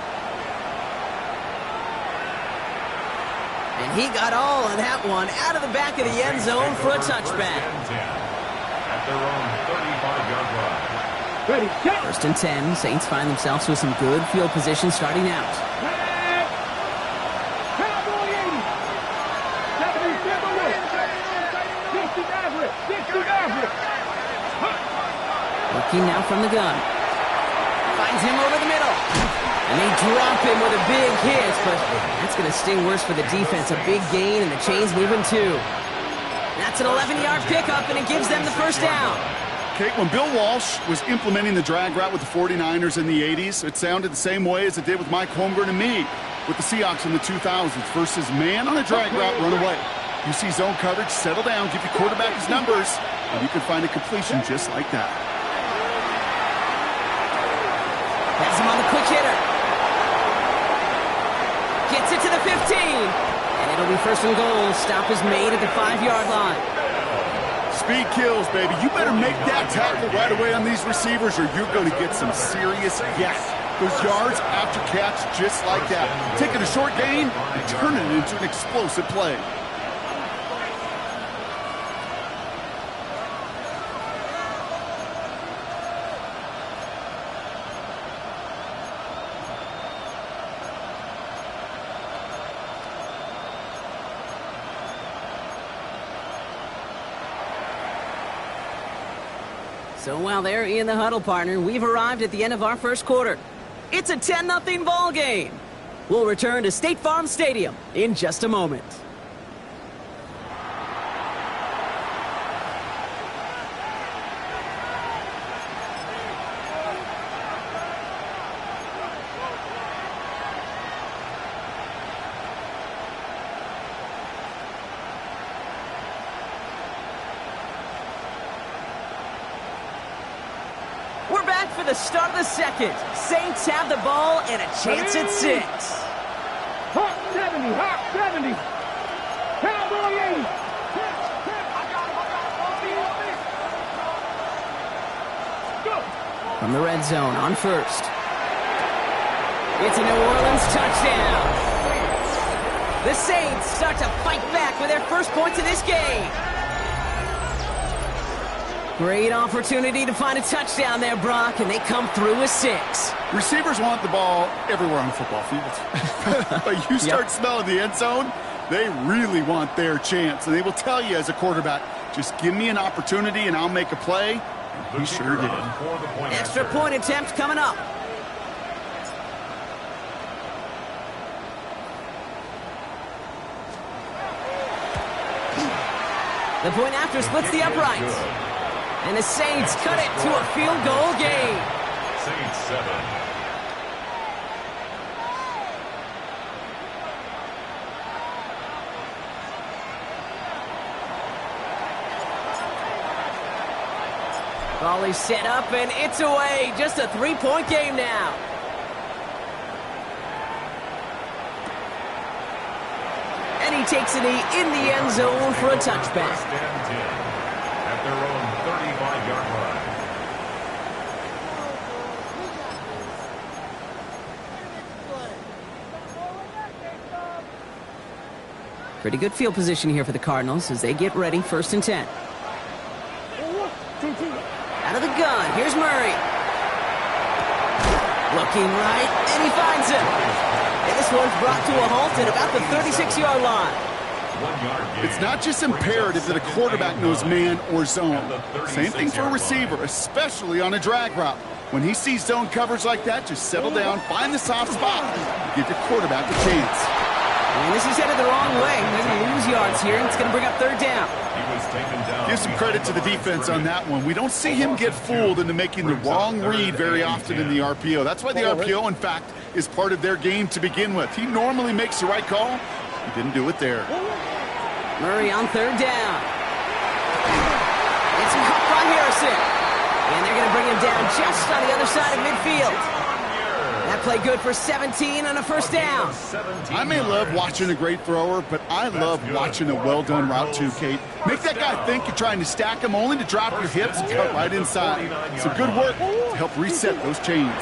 S2: And he got all of that one out of the back of the end zone for a touchback.
S3: At their own 35-yard line.
S4: Ready, set.
S2: 1st and 10. Saints find themselves with some good field position starting out.
S4: Cowboy 80. 77 away. 60 average. 60 average.
S2: Looking now from the gun. Finds him over the middle. And they drop him with a big hit, but that's going to sting worse for the defense. A big gain, and the chain's moving too. That's an 11-yard pickup, and it gives them the 1st down.
S5: Okay, when Bill Walsh was implementing the drag route with the 49ers in the 80s, it sounded the same way as it did with Mike Holmgren and me with the Seahawks in the 2000s versus man on a drag route, run away. You see zone coverage, settle down, give your quarterback his numbers, and you can find a completion just like that.
S2: Has him on the quick hitter. Gets it to the 15. And it'll be 1st and goal. Stop is made at the 5-yard line.
S5: Speed kills, baby. You better make that tackle right away on these receivers or you're going to get some serious yak. Those yards after catch just like that. Taking a short gain and turning it into an explosive play.
S2: So while they're in the huddle, partner, we've arrived at the end of our first quarter. It's a 10-0 ball game. We'll return to State Farm Stadium in just a moment. We're back for the start of the second. Saints have the ball and a chance at 6.
S4: Hawk 70, Hawk 70. Cowboy 80. Go.
S2: From the red zone on first. It's a New Orleans touchdown. The Saints start to fight back with their first points of this game. Great opportunity to find a touchdown there, Brock, and they come through with 6.
S5: Receivers want the ball everywhere on the football field. But you start smelling the end zone, they really want their chance. And they will tell you as a quarterback, just give me an opportunity and I'll make a play. And he sure did.
S2: Extra point attempt coming up. The point after splits the uprights. And the Saints cut it to a field goal game.
S3: Saints 7.
S2: Ball is set up and it's away. Just a 3-point game now. And he takes it in the end zone for a touchback.
S3: First and 10 at their own 35-yard line.
S2: Pretty good field position here for the Cardinals as they get ready, 1st and 10. Out of the gun, here's Murray. Looking right, and he finds it. And this one's brought to a halt at about the 36-yard line.
S5: It's not just imperative that a quarterback knows man or zone. Same thing for a receiver, especially on a drag route. When he sees zone coverage like that, just settle down, find the soft spot, and give your quarterback a chance.
S2: And this is headed the wrong way. They're going to lose yards here, and it's going to bring up 3rd down.
S5: Give some credit to the defense on that one. We don't see him get fooled into making the wrong read very often in the RPO. That's why the RPO, in fact, is part of their game to begin with. He normally makes the right call. He didn't do it there.
S2: Murray on 3rd down. It's caught by Harrison. And they're going to bring him down just on the other side of midfield. That play good for 17 on a 1st down.
S5: I may love watching a great thrower, but I love watching a well-done route too, Kate. Make that guy think you're trying to stack him only to drop your hips and cut right inside. It's a good work to help reset those chains.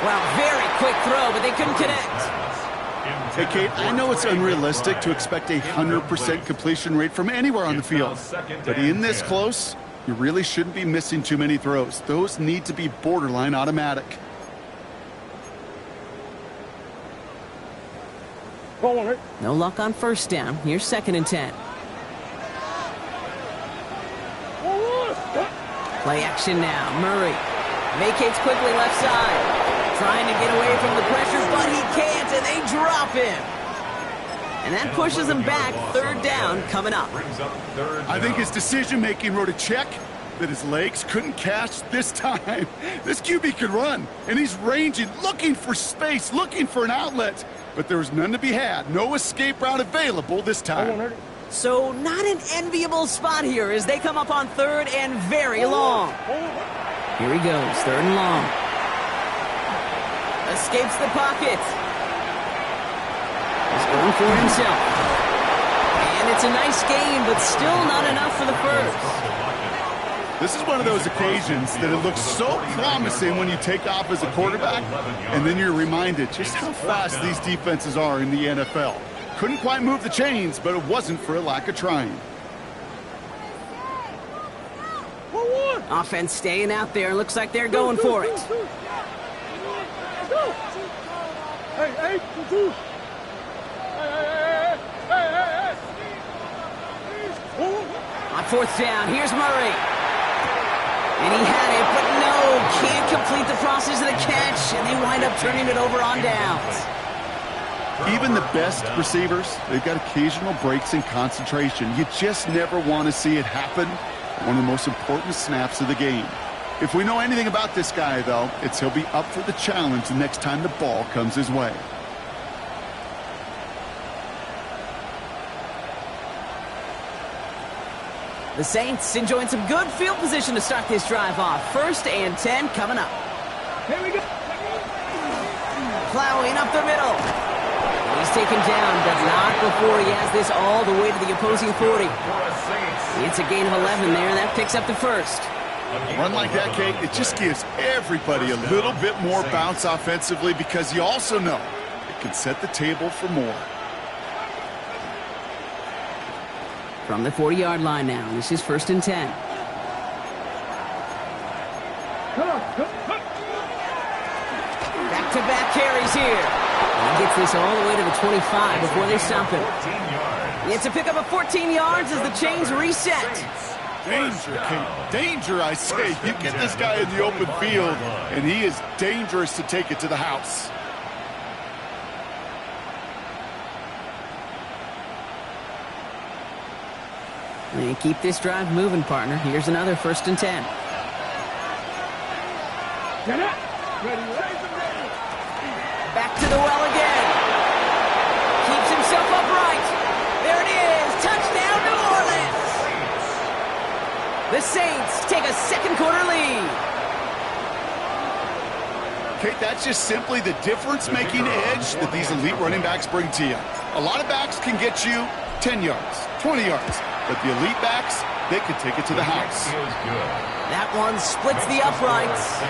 S2: Well, very quick throw, but they couldn't connect.
S5: Hey, Kate, I know it's unrealistic to expect a 100% completion rate from anywhere on the field, but in this close, you really shouldn't be missing too many throws. Those need to be borderline automatic.
S2: No luck on 1st down. Here's 2nd and 10. Play action now. Murray vacates quickly left side. Trying to get away from the pressure, but he can't, and they drop him. And that pushes him back. 3rd down coming up.
S5: I think his decision-making wrote a check that his legs couldn't catch this time. This QB could run, and he's ranging, looking for space, looking for an outlet. But there was none to be had. No escape route available this time.
S2: So not an enviable spot here as they come up on 3rd and very long. Here he goes, 3rd and long. Escapes the pocket. He's going for himself. And it's a nice game, but still not enough for the 1st.
S5: This is one of those occasions that it looks so promising when you take off as a quarterback, and then you're reminded just how fast these defenses are in the NFL. Couldn't quite move the chains, but it wasn't for a lack of trying.
S2: Offense staying out there. Looks like they're going for it. On 4th down, here's Murray. And he had it, but no, can't complete the process of the catch, and they wind up turning it over on downs.
S5: Even the best receivers, they've got occasional breaks in concentration. You just never want to see it happen at one of the most important snaps of the game. If we know anything about this guy, though, it's he'll be up for the challenge the next time the ball comes his way.
S2: The Saints enjoying some good field position to start this drive off. 1st and 10 coming up.
S4: Here we go.
S2: Plowing up the middle. He's taken down, but not before he has this all the way to the opposing 40. It's a gain of 11 there. That picks up the first.
S5: A run like that, Kate, it just gives everybody a little bit more bounce offensively because you also know it can set the table for more.
S2: From the 40-yard line now, this is 1st and 10. Back-to-back carries here. And he gets this all the way to the 25 before they stop him. It's a pickup of 14 yards as the chains reset.
S5: Danger, Kate. Danger, I say. You get this guy in the open field, and he is dangerous to take it to the house.
S2: And keep this drive moving, partner. Here's another 1st and 10. Back to the well again. Keeps himself upright. There it is. Touchdown, New Orleans. The Saints take a second-quarter lead.
S5: Kate, that's just simply the difference-making edge that these elite running backs bring to you. A lot of backs can get you 10 yards, 20 yards. But the elite backs, they can take it to the house.
S2: That one splits the uprights.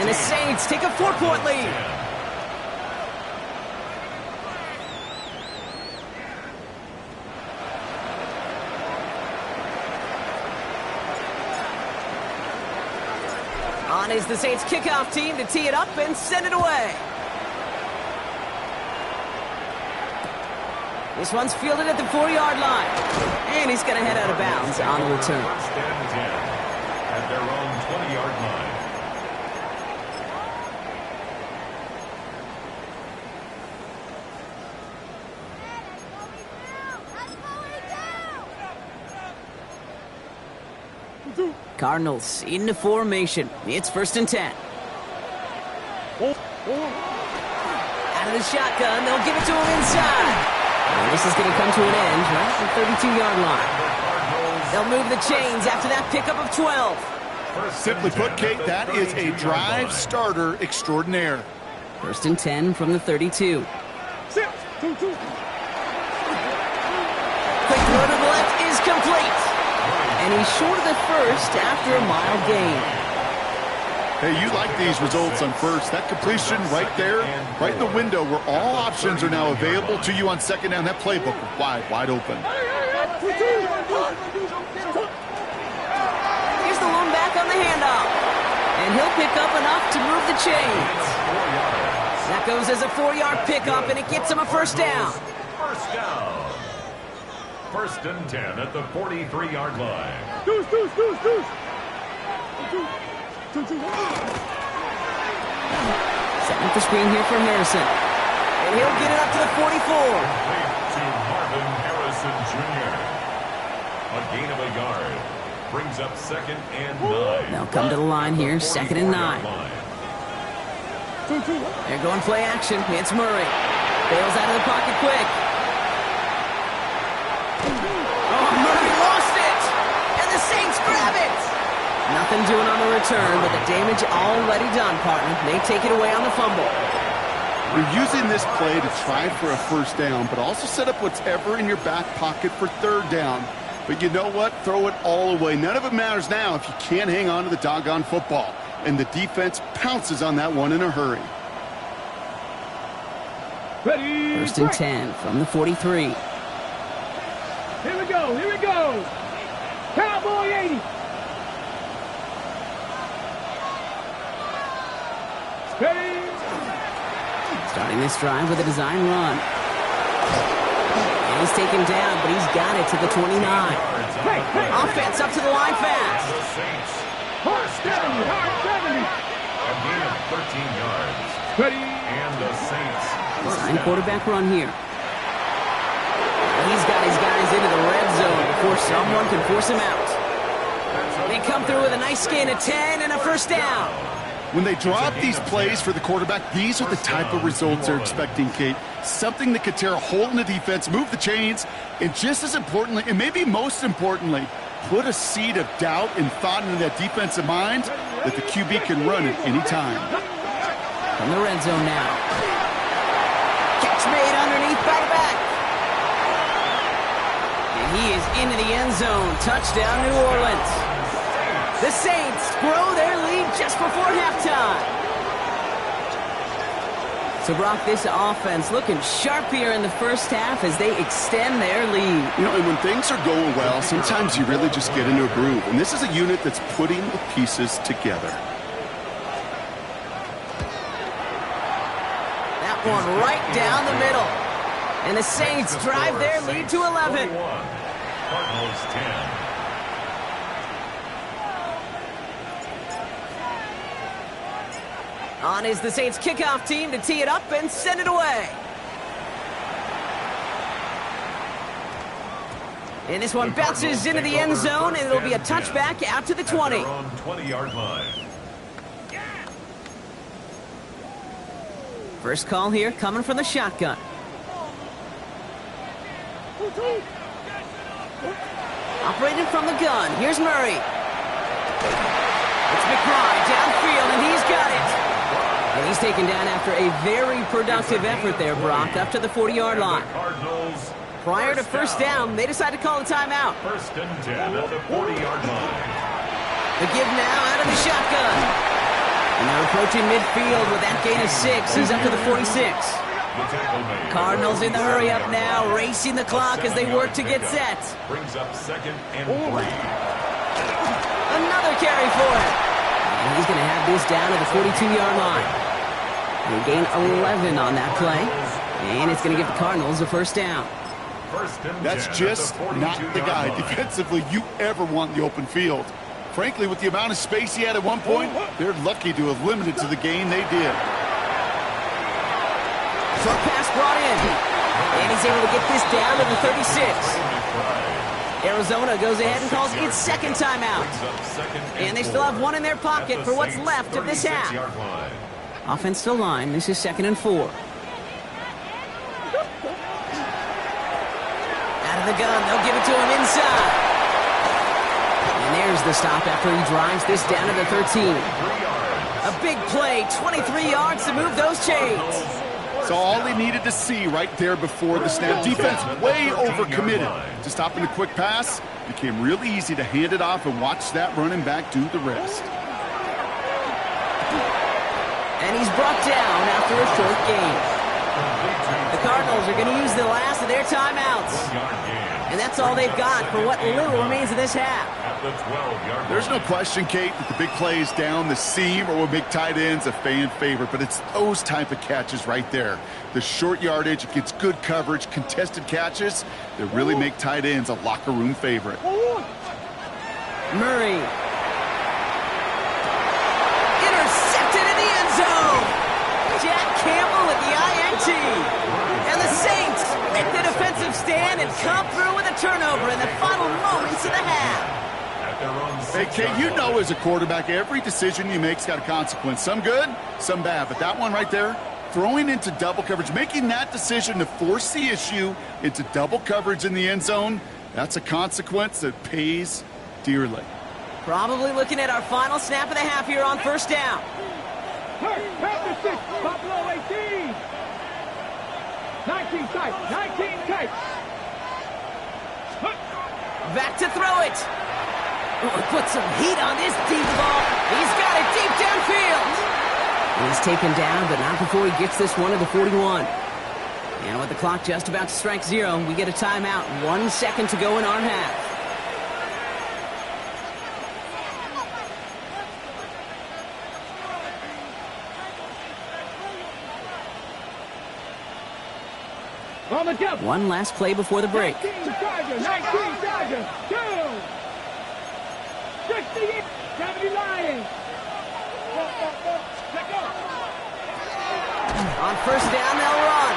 S2: And the Saints take a 4-point lead. On is the Saints kickoff team to tee it up and send it away. This one's fielded at the 4-yard line. And he's going to head out of bounds on the return.
S3: 1st and 10 at their own 20-yard line.
S2: Cardinals into formation. It's 1st and 10. Out of the shotgun, they'll give it to him inside. And this is going to come to an end right at the 32-yard line. They'll move the chains after that pickup of 12.
S5: Simply put, Kate, that is a drive starter extraordinaire.
S2: 1st and 10 from the 32. Quick throw to the left is complete. And he's short of the first after a mild gain.
S5: Hey, you like these results on first. That completion right there, right in the window where all options are now available to you on 2nd down. That playbook wide open.
S2: Here's the lone back on the handoff. And he'll pick up enough to move the chains. That goes as a 4-yard pickup, and it gets him a 1st down.
S3: 1st down. 1st and 10 at the 43-yard line.
S2: Setting up the screen here for Harrison. And he'll get it up to the 44.
S3: To Marvin Harrison Jr. A gain of a yard. Brings up 2nd and 9.
S2: They'll come to the line here, 2nd and 9. They're going play action. It's Murray. Bails out of the pocket quick. Oh, Murray lost it. And the Saints grab it. Nothing doing on the return, but the damage already done, partner. They take it away on the fumble.
S5: You're using this play to try for a 1st down, but also set up whatever in your back pocket for 3rd down. But you know what? Throw it all away. None of it matters now if you can't hang on to the doggone football. And the defense pounces on that one in a hurry.
S4: Ready,
S2: 1st and 10 from the 43.
S4: Here we go. Cowboy 80. Steady.
S2: Starting this drive with a design run. And he's taken down, but he's got it to the 29. Offense up to the line fast.
S3: First down. A gain of 13 yards. And the Saints.
S2: Design quarterback run here. He's got his guys into the red zone before someone can force him out. They come through with a nice gain of 10 and a first down.
S5: When they drop these plays for the quarterback, these are the type of results they're expecting, Kate. Something that could tear a hole in the defense, move the chains, and just as importantly, and maybe most importantly, put a seed of doubt and thought into that defensive mind that the QB can run at any time.
S2: From the red zone now. Catch made underneath by the back. And he is into the end zone. Touchdown, New Orleans. The Saints grow their lead just before halftime. So, Brock, this offense looking sharp here in the first half as they extend their lead.
S5: You know, and when things are going well, sometimes you really just get into a groove. And this is a unit that's putting the pieces together.
S2: That one right down the middle. And the Saints drive their lead to 11.
S3: Cardinals 10.
S2: On is the Saints kickoff team to tee it up and send it away. And this one bounces into the end zone, and it'll be a touchback out to the 20.
S3: On 20-yard line.
S2: First call here coming from the shotgun. Operating from the gun, here's Murray. It's McBride downfield, and he's got it. And he's taken down after a very productive effort there, Brock, up to the 40-yard line. Prior to first down, they decided to call a timeout.
S3: First and 10 at the 40-yard line.
S2: The give now out of the shotgun. And they're approaching midfield with that gain of 6. He's up to the 46. Cardinals in the hurry up now, racing the clock as they work to get set.
S3: Brings up second and 3.
S2: Another carry for him. And he's going to have this down to the 42-yard line. They gain 11 on that play. And it's going to give the Cardinals a first down.
S5: That's just not the guy defensively you ever want in the open field. Frankly, with the amount of space he had at one point, they're lucky to have limited to the gain they did.
S2: Short pass brought in. And he's able to get this down to the 36. Arizona goes ahead and calls its second timeout. And they still have one in their pocket for what's left of this half. Offense still line. This is 2nd and 4. Out of the gun. They'll give it to him inside. And there's the stop after he drives this down to the 13. A big play. 23 yards to move those chains.
S5: So all they needed to see right there before the snap. Defense way overcommitted. To stop in a quick pass, became really easy to hand it off and watch that running back do the rest.
S2: And he's brought down after a short gain. The Cardinals are going to use the last of their timeouts. And that's all they've got for what little remains of this half.
S5: There's no question, Kate, that the big plays down the seam or what make tight ends a fan favorite, but it's those type of catches right there. The short yardage against good coverage, contested catches that really make tight ends a locker room favorite.
S2: Murray. Intercepted in the end zone. Jack Campbell with the INT. And the Saints make the defensive stand and come through with a turnover in the final moments of the half.
S5: Hey, Kate, you know as a quarterback, every decision you make's got a consequence. Some good, some bad. But that one right there, throwing into double coverage, making that decision to force the issue into double coverage in the end zone, that's a consequence that pays dearly.
S2: Probably looking at our final snap of the half here on first down.
S4: Panther 6, Buffalo 18. 19 tight, 19 tight.
S2: Back to throw it. Oh, put some heat on this deep ball. He's got it deep downfield. He's taken down, but not before he gets this one to the 41. And with the clock just about to strike 0, we get a timeout. 1 second to go in our half.
S4: On the jump.
S2: One last play before the break.
S4: 19 Chargers, 19 Chargers, 2. 68. Gravity Lions.
S2: On first down, they'll run.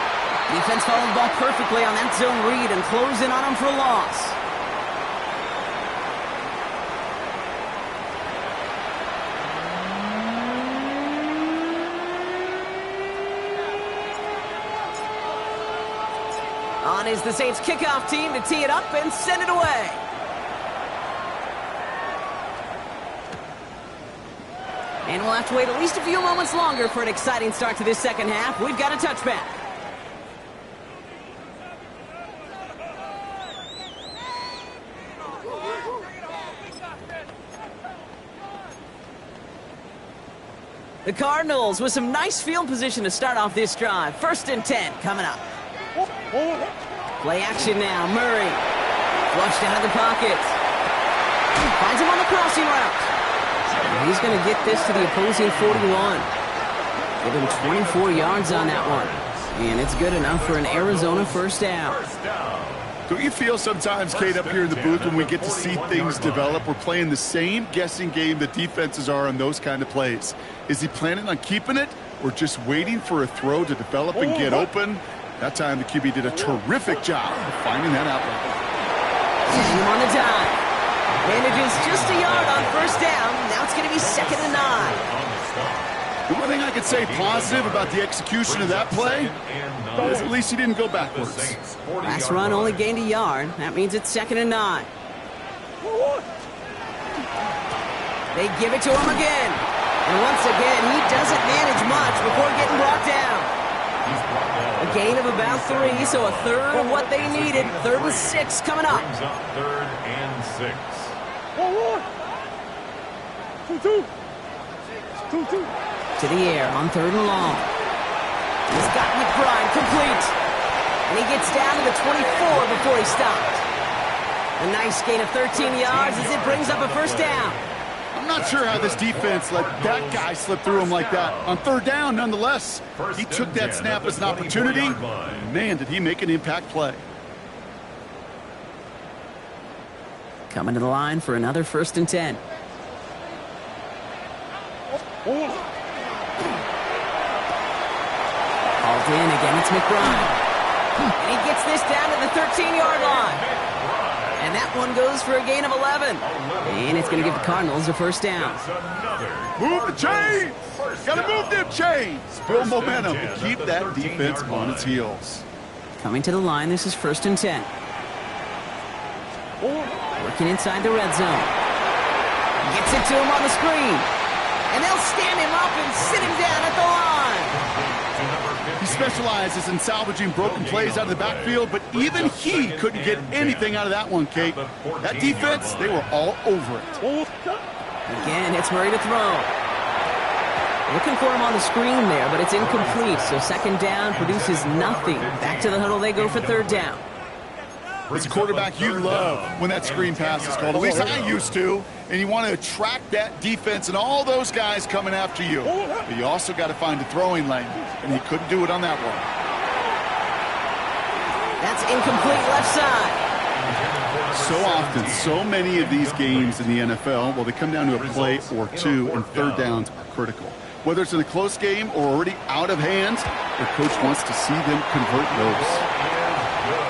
S2: Defense followed the ball perfectly on that zone read and close in on them for a loss. On is the Saints kickoff team to tee it up and send it away. And we'll have to wait at least a few moments longer for an exciting start to this second half. We've got a touchback. The Cardinals with some nice field position to start off this drive. 1st and 10 coming up. Play action now. Murray flushed out of the pocket. Finds him on the crossing route. He's going to get this to the opposing 41. Give him 24 yards on that one. And it's good enough for an Arizona first down.
S5: Don't you feel sometimes, Kate, up here in the booth when we get to see things develop, we're playing the same guessing game that defenses are on those kind of plays? Is he planning on keeping it or just waiting for a throw to develop and get open? That time the QB did a terrific job of finding that outlet.
S2: Team on the dime. Manages just a yard on first down. Now it's going to be 2nd and 9.
S5: The one thing I could say positive about the execution of that play is at least he didn't go backwards.
S2: Last run only gained a yard. That means it's 2nd and 9. They give it to him again. And once again, he doesn't manage much before getting brought down. A gain of about 3, so a third of what they needed. 3rd and 6 coming up.
S3: 3rd and 6.
S4: 2-2.
S2: To the air on 3rd and long. He's got McBride complete. And he gets down to the 24 before he stopped. A nice gain of 13 yards as it brings up a first down.
S5: I'm not sure how this defense let that guy slip through him like that. On 3rd down, nonetheless, he took that snap as an opportunity. Man, did he make an impact play.
S2: Coming to the line for another 1st and 10. Hauled in again, it's McBride. And he gets this down to the 13-yard line. And that one goes for a gain of 11. And it's going to give the Cardinals a first down.
S5: Move the chains! Gotta move them chains! Build momentum to keep that defense on its heels.
S2: Coming to the line, this is 1st and 10. Working inside the red zone. Gets it to him on the screen. And they'll stand him up and sit him down at the line.
S5: He specializes in salvaging broken plays out of the backfield, but even he couldn't get anything out of that one, Kate. That defense, they were all over it.
S2: Again, it's Murray to throw. Looking for him on the screen there, but it's incomplete, so 2nd down produces nothing. Back to the huddle they go for 3rd down.
S5: As a quarterback, you love when that screen pass is called. At least I used to. And you want to attract that defense and all those guys coming after you. But you also got to find a throwing lane. And he couldn't do it on that one.
S2: That's incomplete left side.
S5: So often, so many of these games in the NFL, well, they come down to a play or two, and 3rd downs are critical. Whether it's in a close game or already out of hand, the coach wants to see them convert those.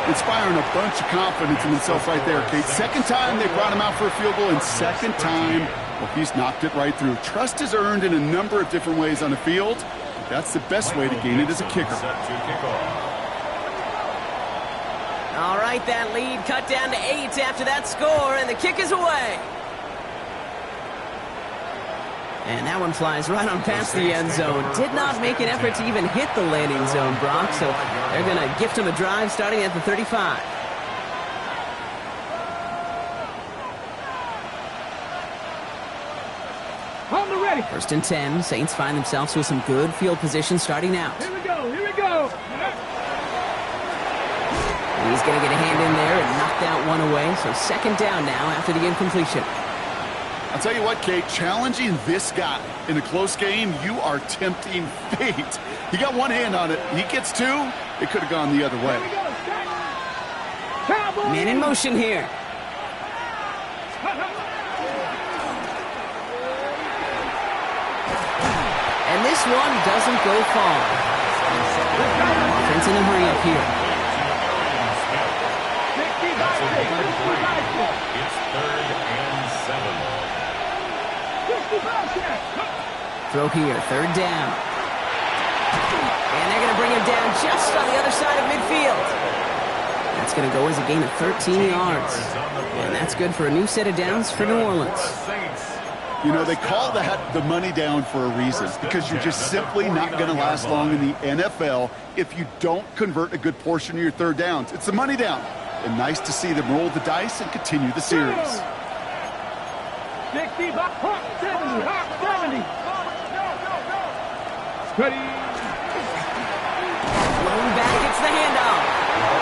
S5: Inspiring a bunch of confidence in themselves right there, Kate. 2nd time they brought him out for a field goal, and 2nd time, well, he's knocked it right through. Trust is earned in a number of different ways on the field. That's the best way to gain it as a kicker.
S2: All right, that lead cut down to 8 after that score, and the kick is away. And that one flies right on past the end zone. Did not make an effort to even hit the landing zone, Brock, so they're going to gift him a drive starting at the 35.
S4: On the ready.
S2: 1st and 10. Saints find themselves with some good field position starting out.
S4: Here we go. Here we go.
S2: And he's going to get a hand in there and knock that one away. So 2nd down now after the incompletion.
S5: I'll tell you what, Kate, challenging this guy in a close game, you are tempting fate. He got one hand on it. He gets 2. It could have gone the other way.
S2: Man in motion here. And this one doesn't go far. Offense in a hurry up here.
S3: It's 3rd and 7.
S2: Throw here, 3rd down. And they're going to bring him down just on the other side of midfield. That's going to go as a gain of 13 yards. And that's good for a new set of downs for New Orleans.
S5: You know, they call that the money down for a reason, because you're just simply not going to last long in the NFL if you don't convert a good portion of your 3rd downs. It's the money down. And nice to see them roll the dice and continue the series.
S4: 60, Hawk 70, Hawk 70. Ready.
S2: Blown back, it's the handoff.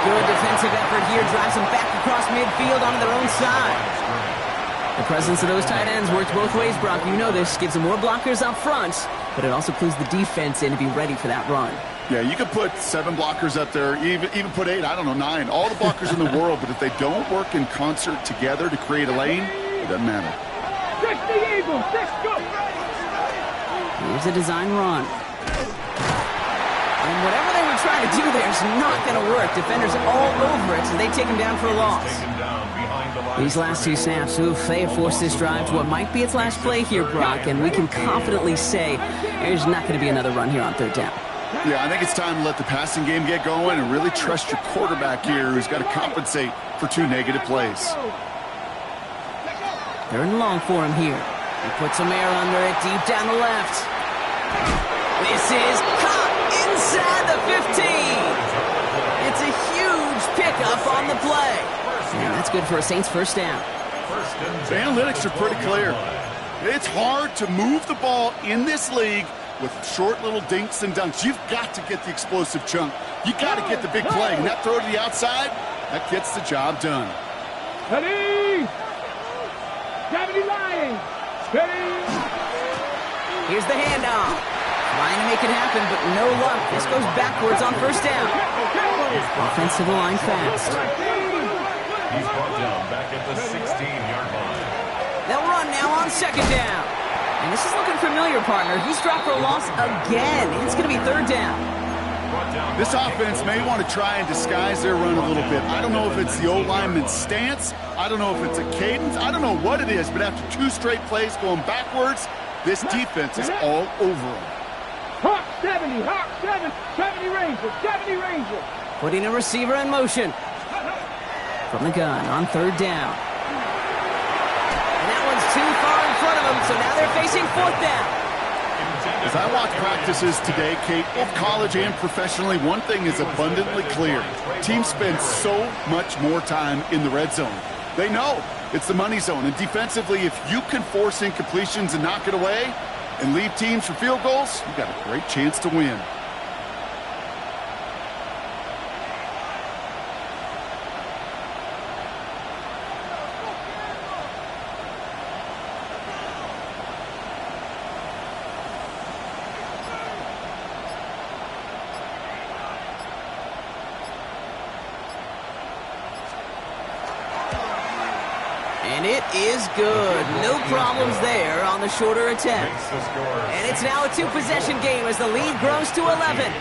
S2: Good defensive effort here, drives them back across midfield onto their own side. The presence of those tight ends works both ways, Brock. You know this. Gives them more blockers up front, but it also clues the defense in to be ready for that run.
S5: Yeah, you could put 7 blockers up there, even put 8, I don't know, 9. All the blockers in the world, but if they don't work in concert together to create a lane, it doesn't matter.
S4: 60 Eagles, 6 go.
S2: Here's a design run. And whatever they were trying to do there is not going to work. Defenders all over it, so they take him down for a loss. These last 2 snaps, they have forced this drive to what might be its last play here, Brock, and we can confidently say there's not going to be another run here on 3rd down.
S5: Yeah, I think it's time to let the passing game get going and really trust your quarterback here, who's got to compensate for 2 negative plays.
S2: 3rd and long for him here. He puts some air under it, deep down the left. This is caught inside the 15. It's a huge pickup on the play. And that's good for a Saints 1st down.
S5: The analytics are pretty clear. It's hard to move the ball in this league with short little dinks and dunks. You've got to get the explosive chunk. You got to get the big play. And that throw to the outside, that gets the job done.
S4: Ready. 70 Lions. Ready.
S2: Here's the handoff. Trying to make it happen, but no luck. This goes backwards on 1st down. Offensive line fast.
S3: He's brought down back at the 16-yard line.
S2: They'll run now on 2nd down. And this is looking familiar, partner. He's dropped for a loss again. It's going to be 3rd down.
S5: This offense may want to try and disguise their run a little bit. I don't know if it's the O-lineman's stance. I don't know if it's a cadence. I don't know what it is, but after 2 straight plays going backwards, this defense is all over them.
S4: Hawk 70, Hawk 70, 70 Rangers, 70 Rangers.
S2: Putting a receiver in motion. From the gun on 3rd down. And that one's too far in front of them, so now they're facing 4th down.
S5: As I watch practices today, Kate, both college and professionally, one thing is abundantly clear. Teams spend so much more time in the red zone. They know it's the money zone, and defensively, if you can force incompletions and knock it away and leave teams for field goals, you've got a great chance to win.
S2: And it is good. No problems there on the shorter attempt. And it's now a 2-possession game as the lead grows to 11.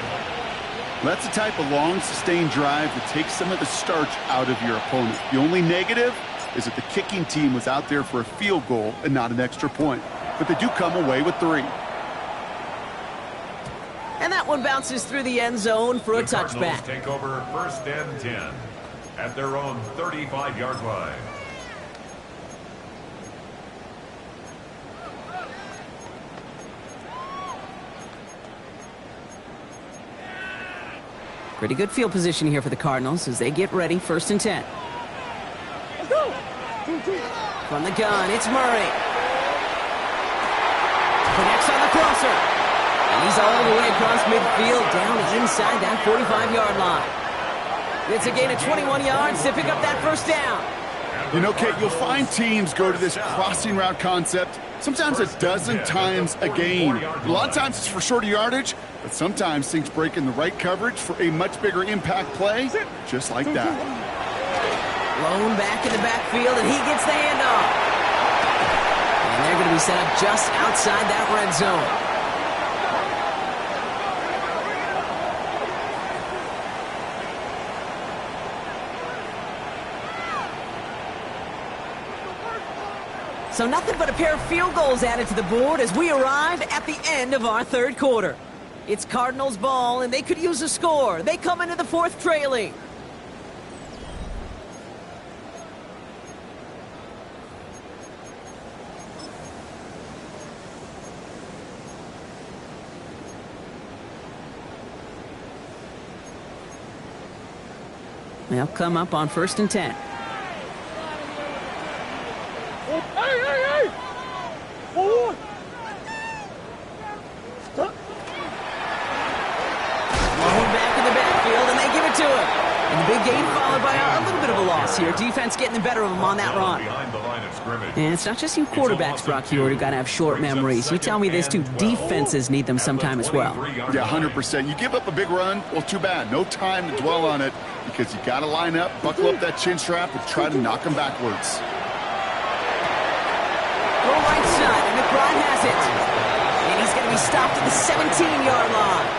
S5: That's the type of long, sustained drive that takes some of the starch out of your opponent. The only negative is that the kicking team was out there for a field goal and not an extra point. But they do come away with 3.
S2: And that one bounces through the end zone for a touchback.
S3: Take over 1st and 10 at their own 35-yard line.
S2: Pretty good field position here for the Cardinals as they get ready, 1st and 10. From the gun, it's Murray. Connects on the crosser. And he's all the way across midfield, down inside that 45-yard line. It's a gain of 21 yards to pick up that 1st down.
S5: You know, Kate, you'll find teams go to this crossing route concept sometimes a dozen times a game. A lot of times it's for shorter yardage, but sometimes things break in the right coverage for a much bigger impact play, just like that.
S2: Blown back in the backfield, and he gets the handoff. And they're going to be set up just outside that red zone. So nothing but a pair of field goals added to the board as we arrive at the end of our third quarter. It's Cardinals ball, and they could use a score. They come into the fourth trailing. They'll come up on 1st and 10.
S4: Hey! Forward!
S2: Long back in the backfield, and they give it to him. And the big gain followed by a little bit of a loss here. Defense getting the better of them on that run. And it's not just you quarterbacks, Brock Huard, who got to have short memories. You tell me this too, defenses need them sometime as well.
S5: Yeah, 100%. You give up a big run, well, too bad. No time to dwell on it because you got to line up, buckle up that chin strap, and try to knock them backwards.
S2: Go right side, and McBride has it. And he's going to be stopped at the 17-yard line.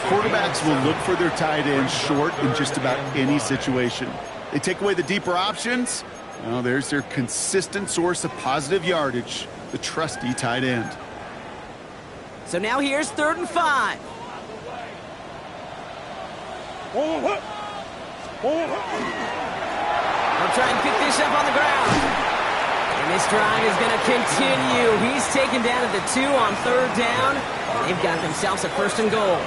S5: Quarterbacks will look for their tight end short in just about any situation. They take away the deeper options. Well, there's their consistent source of positive yardage, the trusty tight end.
S2: So now here's 3rd and 5.
S4: Forward!
S2: They'll try and pick this up on the ground. And this drive is going to continue. He's taken down at the 2 on 3rd down. They've got themselves a 1st and goal.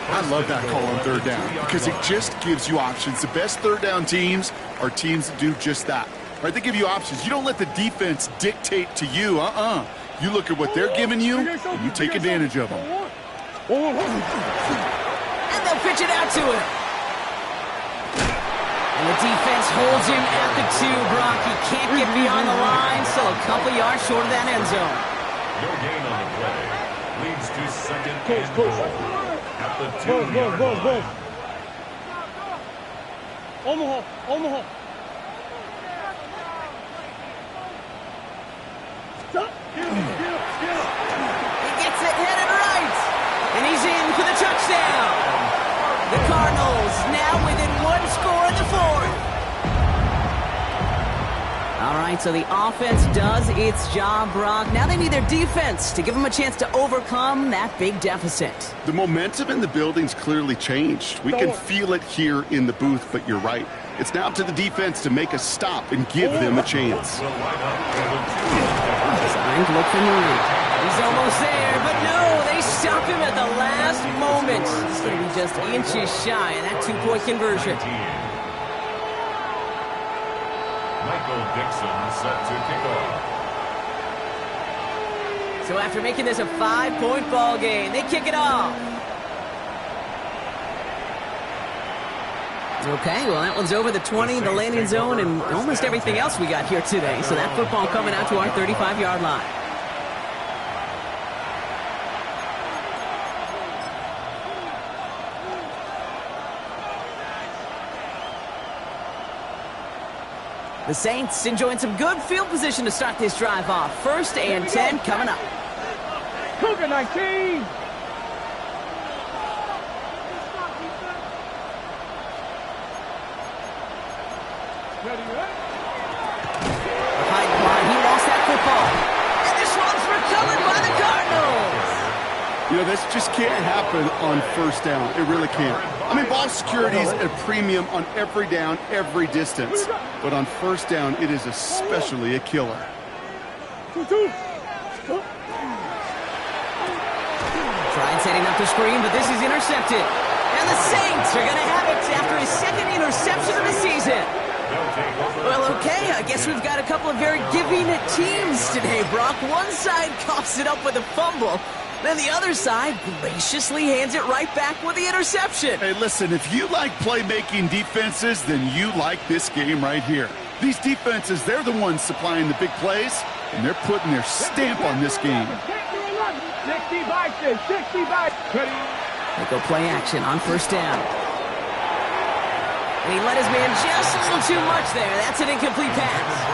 S5: I love that call on 3rd down because it just gives you options. The best 3rd down teams are teams that do just that. Right? They give you options. You don't let the defense dictate to you. You look at what they're giving you, and you take advantage of them.
S2: And they'll pitch it out to him. And the defense holds him at the 2, Brock. He can't get beyond the line, still a couple yards short of that end zone.
S3: No gain on the play. Leads to 2nd and goal. At the 2-yard line.
S4: Omaha.
S2: He gets it headed right. And he's in for the touchdown. The Cardinals now within 1 score in the 4th. All right, so the offense does its job, Brock. Now they need their defense to give them a chance to overcome that big deficit.
S5: The momentum in the building's clearly changed. We can feel it here in the booth, but you're right. It's now up to the defense to make a stop and give them a chance.
S2: Designed look for Murray. He's almost there, but no, they stop him at the last moment. He's going to be just inches shy of that 2-point conversion.
S3: Michael Dixon set to kick off.
S2: So after making this a 5-point ball game, they kick it off. Okay, well, that one's over the 20, the landing zone, and almost everything else we got here today. So that football coming out to our 35-yard line. The Saints enjoying some good field position to start this drive off. 1st and 10 coming up.
S4: Cougar 19!
S2: Behind the line, he lost that football. And this one's recovered by the Cardinals.
S5: You know, this just can't happen on 1st down. It really can't. I mean, ball security is a premium on every down, every distance. But on 1st down, it is especially a killer.
S2: Tried setting up the screen, but this is intercepted. And the Saints are going to have it after his 2nd interception of the season. Well, okay, I guess we've got a couple of very giving teams today, Brock. One side coughs it up with a fumble. Then the other side graciously hands it right back with the interception.
S5: Hey, listen, if you like playmaking defenses, then you like this game right here. These defenses, they're the ones supplying the big plays, and they're putting their stamp on this game.
S4: 60 by.
S2: They go play action on 1st down. And he let his man just a little too much there. That's an incomplete pass.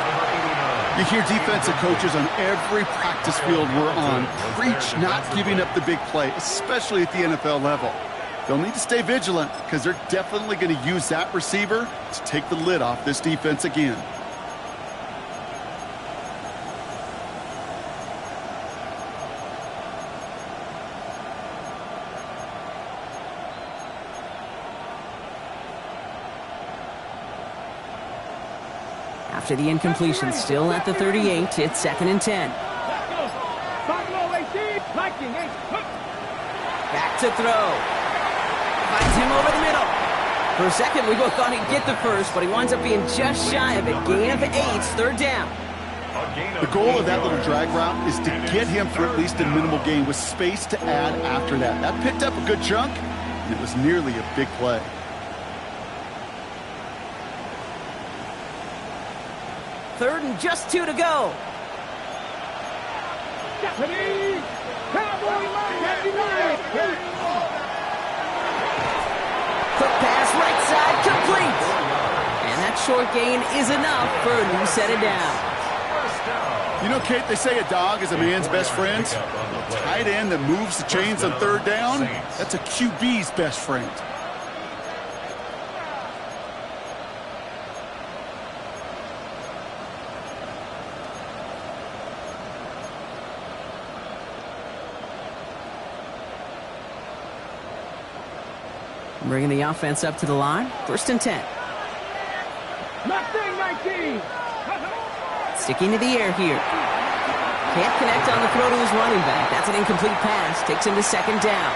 S5: You hear defensive coaches on every practice field we're on preach not giving up the big play, especially at the NFL level. They'll need to stay vigilant because they're definitely going to use that receiver to take the lid off this defense again.
S2: After the incompletion, still at the 38, it's 2nd and 10. Back to throw. Finds him over the middle. For a second, we both thought he'd get the first, but he winds up being just shy of it. Gain of 8, 3rd down.
S5: The goal of that little drag route is to get him for at least a minimal gain with space to add after that. That picked up a good chunk, and it was nearly a big play.
S2: Third and just 2 to go. Quick pass, right side, complete. And that short gain is enough for a new set of downs.
S5: You know, Kate, they say a dog is a man's best friend. A tight end that moves the chains on 3rd down, that's a QB's best friend.
S2: Bringing the offense up to the line. 1st and 10. Sticking to the air here. Can't connect on the throw to his running back. That's an incomplete pass. Takes him to 2nd down.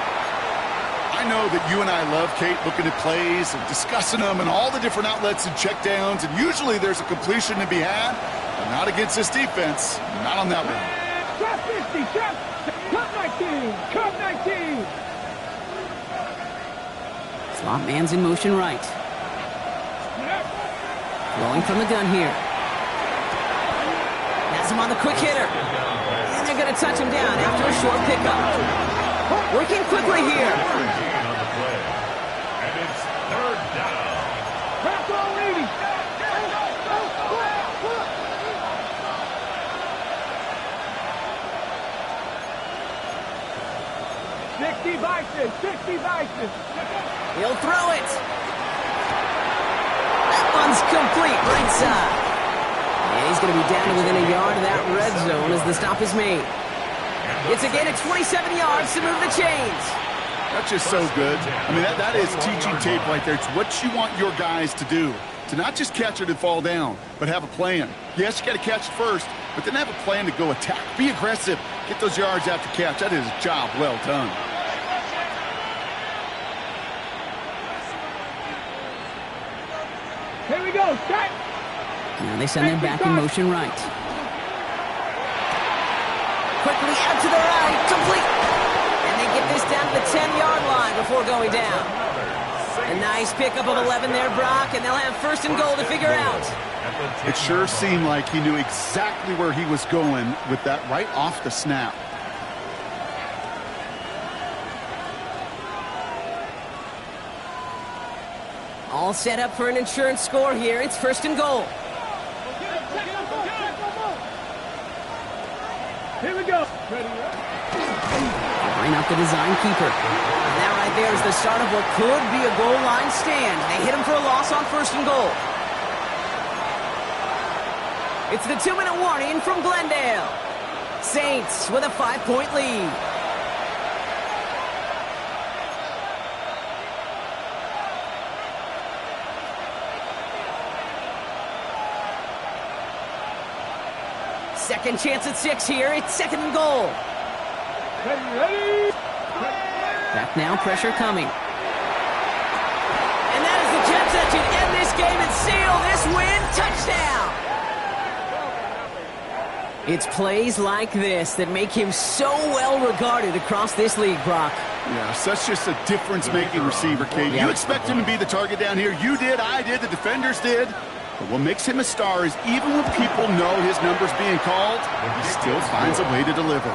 S5: I know that you and I love, Kate, looking at plays and discussing them and all the different outlets and checkdowns, and usually there's a completion to be had, but not against this defense. Not on that one.
S4: Cut 50, cut 19, cut 19.
S2: Slot man's in motion right. Rolling from the gun here. Has him on the quick hitter. And they're going to touch him down after a short pickup. Working quickly here.
S3: And it's 3rd down.
S4: Back already. 60 vices, 60 vices.
S2: He'll throw it. That one's complete, right side. And he's going to be down to within a yard of that red zone as the stop is made. It's a gain of 27 yards to move the chains.
S5: That's just so good. I mean, that is teaching tape right there. It's what you want your guys to do. To not just catch it and fall down, but have a plan. Yes, you got to catch it first, but then have a plan to go attack. Be aggressive. Get those yards after catch. That is a job well done.
S4: Here we go, start.
S2: Now they send them back in motion right. Quickly out to the right, complete. And they get this down to the 10-yard line before going down. A nice pickup of 11 there, Brock, and they'll have 1st and goal to figure out.
S5: It sure seemed like he knew exactly where he was going with that right off the snap.
S2: All set up for an insurance score here. It's 1st and goal.
S4: Here we go.
S2: Line up the design keeper. And that right there is the start of what could be a goal line stand. They hit him for a loss on 1st and goal. It's the 2-minute warning from Glendale. Saints with a 5-point lead. Second chance at 6 here. It's 2nd and goal.
S4: Ready.
S2: Back now, pressure coming. And that is the chance that should end this game and seal this win. Touchdown! It's plays like this that make him so well regarded across this league, Brock.
S5: Yeah, such just a difference-making receiver, Kate.
S2: Yeah.
S5: You expect him to be the target down here. You did, I did, the defenders did. But what makes him a star is even when people know his number's being called, he still finds a way to deliver.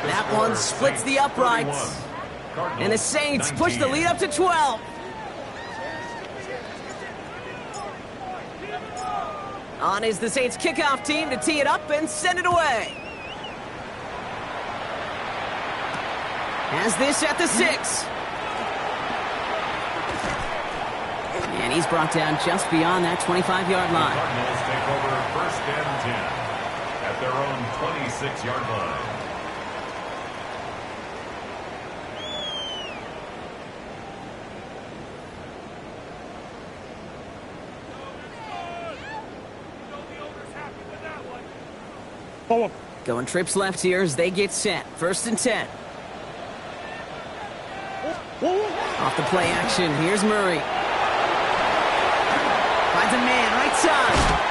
S2: That one splits the uprights. And the Saints push the lead up to 12. On is the Saints kickoff team to tee it up and send it away. Has this at the 6. And he's brought down just beyond that 25-yard line.
S3: Cardinals take over 1st and 10 at their own 26-yard line.
S2: Going trips left here as they get set. 1st and 10. Off the play action, here's Murray. Finds a man, right side.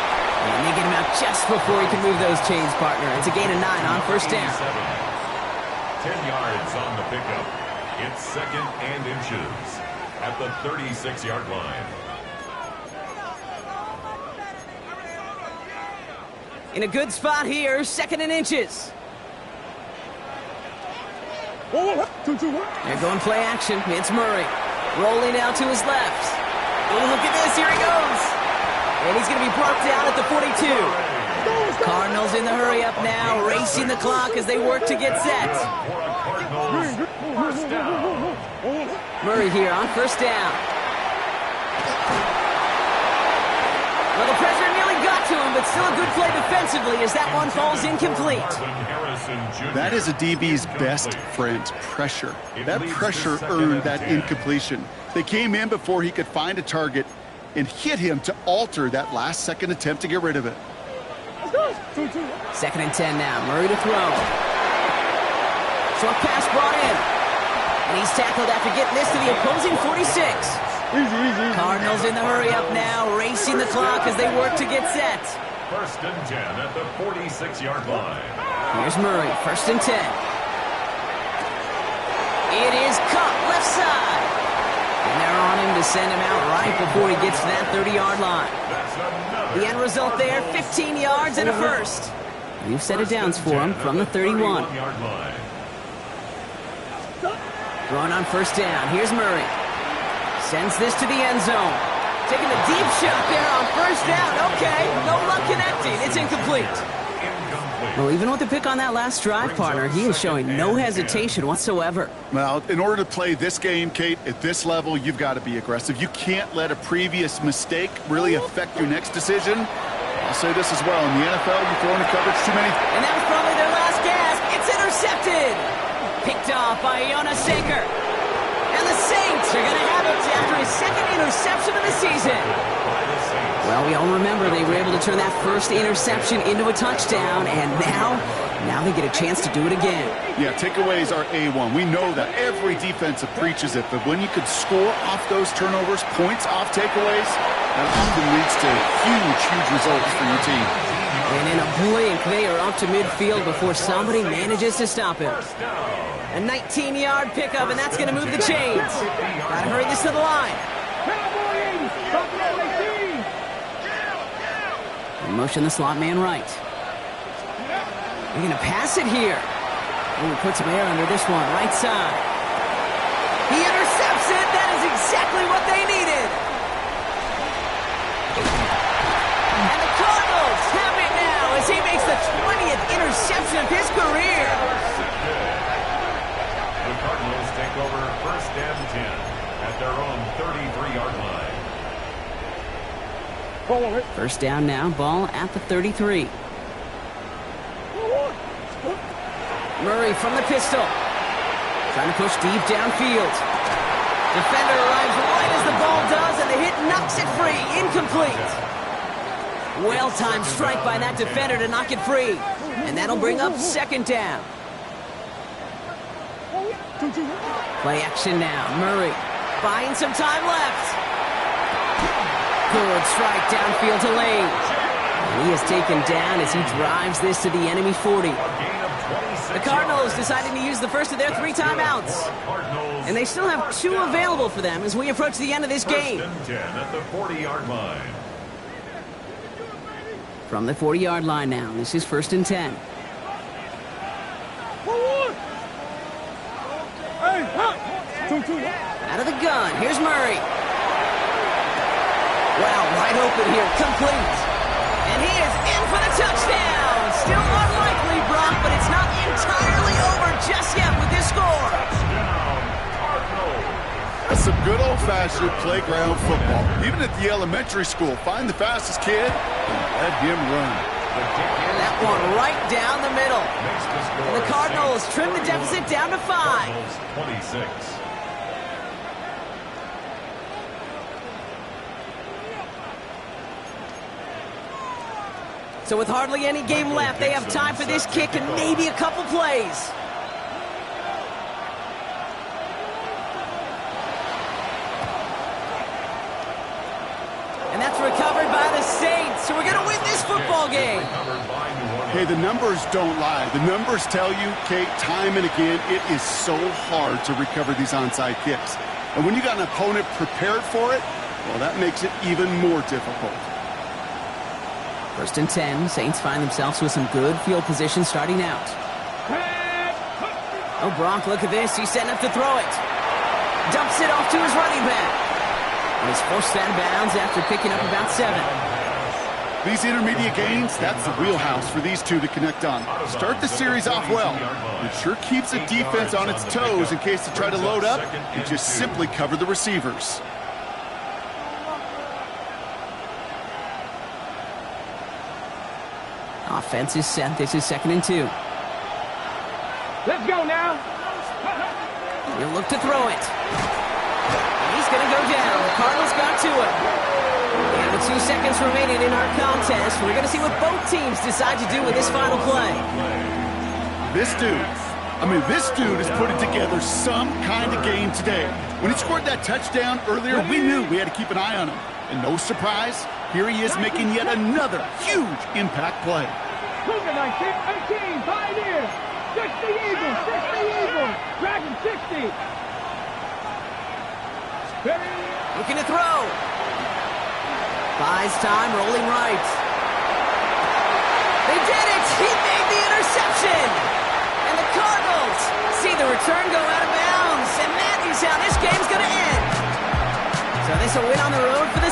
S2: And they get him out just before he can move those chains, partner. It's a gain of 9 on 1st down.
S3: 10 yards on the pickup. It's 2nd and inches at the 36-yard line.
S2: In a good spot here, 2nd and inches. They're going play action. It's Murray. Rolling out to his left. Oh, look at this. Here he goes. And he's going to be brought down at the 42. Cardinals in the hurry up now, racing the clock as they work to get set. Murray here on 1st down. Well, the pressure nearly got to him, but still a good play defensively as that one falls incomplete.
S5: That is a DB's best friend, pressure. That pressure earned that incompletion. They came in before he could find a target and hit him to alter that last-second attempt to get rid of it.
S2: 2nd and 10 now. Murray to throw. Short pass brought in. And he's tackled after getting this to the opposing 46. Cardinals in the hurry up now, racing the clock as they work to get set.
S3: 1st and 10 at the 46-yard line.
S2: Here's Murray, 1st and 10. It is caught left side. And they're on him to send him out right before he gets to that 30-yard line. The end result there, 15 yards and a first. We've set it downs for him from the 31. Throwing on 1st down. Here's Murray. Sends this to the end zone. Taking a deep shot there on 1st down. Okay, no luck connecting. It's incomplete. Well, even with the pick on that last drive, partner, he is showing no hesitation whatsoever.
S5: Well, in order to play this game, Kate, at this level, you've got to be aggressive. You can't let a previous mistake really affect your next decision. I'll say this as well. In the NFL, you throw into coverage too many.
S2: And that was probably their last gasp. It's intercepted. Picked off by Jonas Saker. And the Saints are going to have it after his 2nd interception of the season. Well, we all remember they were able to turn that first interception into a touchdown, and now they get a chance to do it again.
S5: Yeah, takeaways are A1. We know that every defensive preaches it, but when you could score off those turnovers, points off takeaways, that often leads to huge results for your team.
S2: And in a blink, they are up to midfield before somebody manages to stop him. A 19-yard pickup, and that's going to move the chains. Got to hurry this to the line. Motion the slot man right. They're going to pass it here. Ooh, put some air under this one, right side. He intercepts it. That is exactly what they needed. And the Cardinals have it now as he makes the 20th interception of his career.
S3: The Cardinals take over 1st and 10 at their own 33-yard line.
S2: 1st down now, ball at the 33. Murray from the pistol. Trying to push deep downfield. Defender arrives right as the ball does, and the hit knocks it free. Incomplete. Well-timed strike by that defender to knock it free. And that'll bring up 2nd down. Play action now. Murray buying some time left. Good strike downfield to Lane. And he is taken down as he drives this to the enemy 40. The Cardinals deciding to use the first of their 3 timeouts. And they still have 2 available for them as we approach the end of this game.
S3: 1st and 10 at the 40-yard line.
S2: From the 40-yard line now, this is 1st and 10. Out of the gun, here's Murray. Wow, wide open here, complete. And he is in for the touchdown. Still unlikely, Brock, but it's not entirely over just yet with this score.
S5: That's some good old-fashioned playground football. Even at the elementary school, find the fastest kid and let him run.
S2: And that one right down the middle. The Cardinals trim the deficit down to 5.
S3: 26.
S2: So with hardly any game left, they have time for this kick and maybe a couple plays. And that's recovered by the Saints. So we're going to win this football game.
S5: Hey, the numbers don't lie. The numbers tell you, Kate, time and again, it is so hard to recover these onside kicks. And when you got an opponent prepared for it, well, that makes it even more difficult.
S2: 1st and 10. Saints find themselves with some good field position starting out. Oh, Gronk, look at this. He's setting up to throw it. Dumps it off to his running back. And he's forced out of bounds after picking up about 7.
S5: These intermediate gains, that's the wheelhouse for these two to connect on. Start the series off well. It sure keeps the defense on its toes in case they try to load up and just simply cover the receivers.
S2: Offense is set. This is 2nd and 2.
S4: Let's go now.
S2: He'll look to throw it. He's going to go down. The Cardinals got to it. And with 2 seconds remaining in our contest, we're going to see what both teams decide to do with this final play.
S5: This dude is putting together some kind of game today. When he scored that touchdown earlier, we knew we had to keep an eye on him. And no surprise, here he is making yet another huge impact play.
S4: Cougar 19, 18, Pioneers. 60 Eagles, 60 Eagles. Dragon 60.
S2: Looking to throw. Buys time, rolling right. They did it! He made the interception! And the Cardinals see the return go out of bounds. And that is how this game's going to end. So this will win on the road for the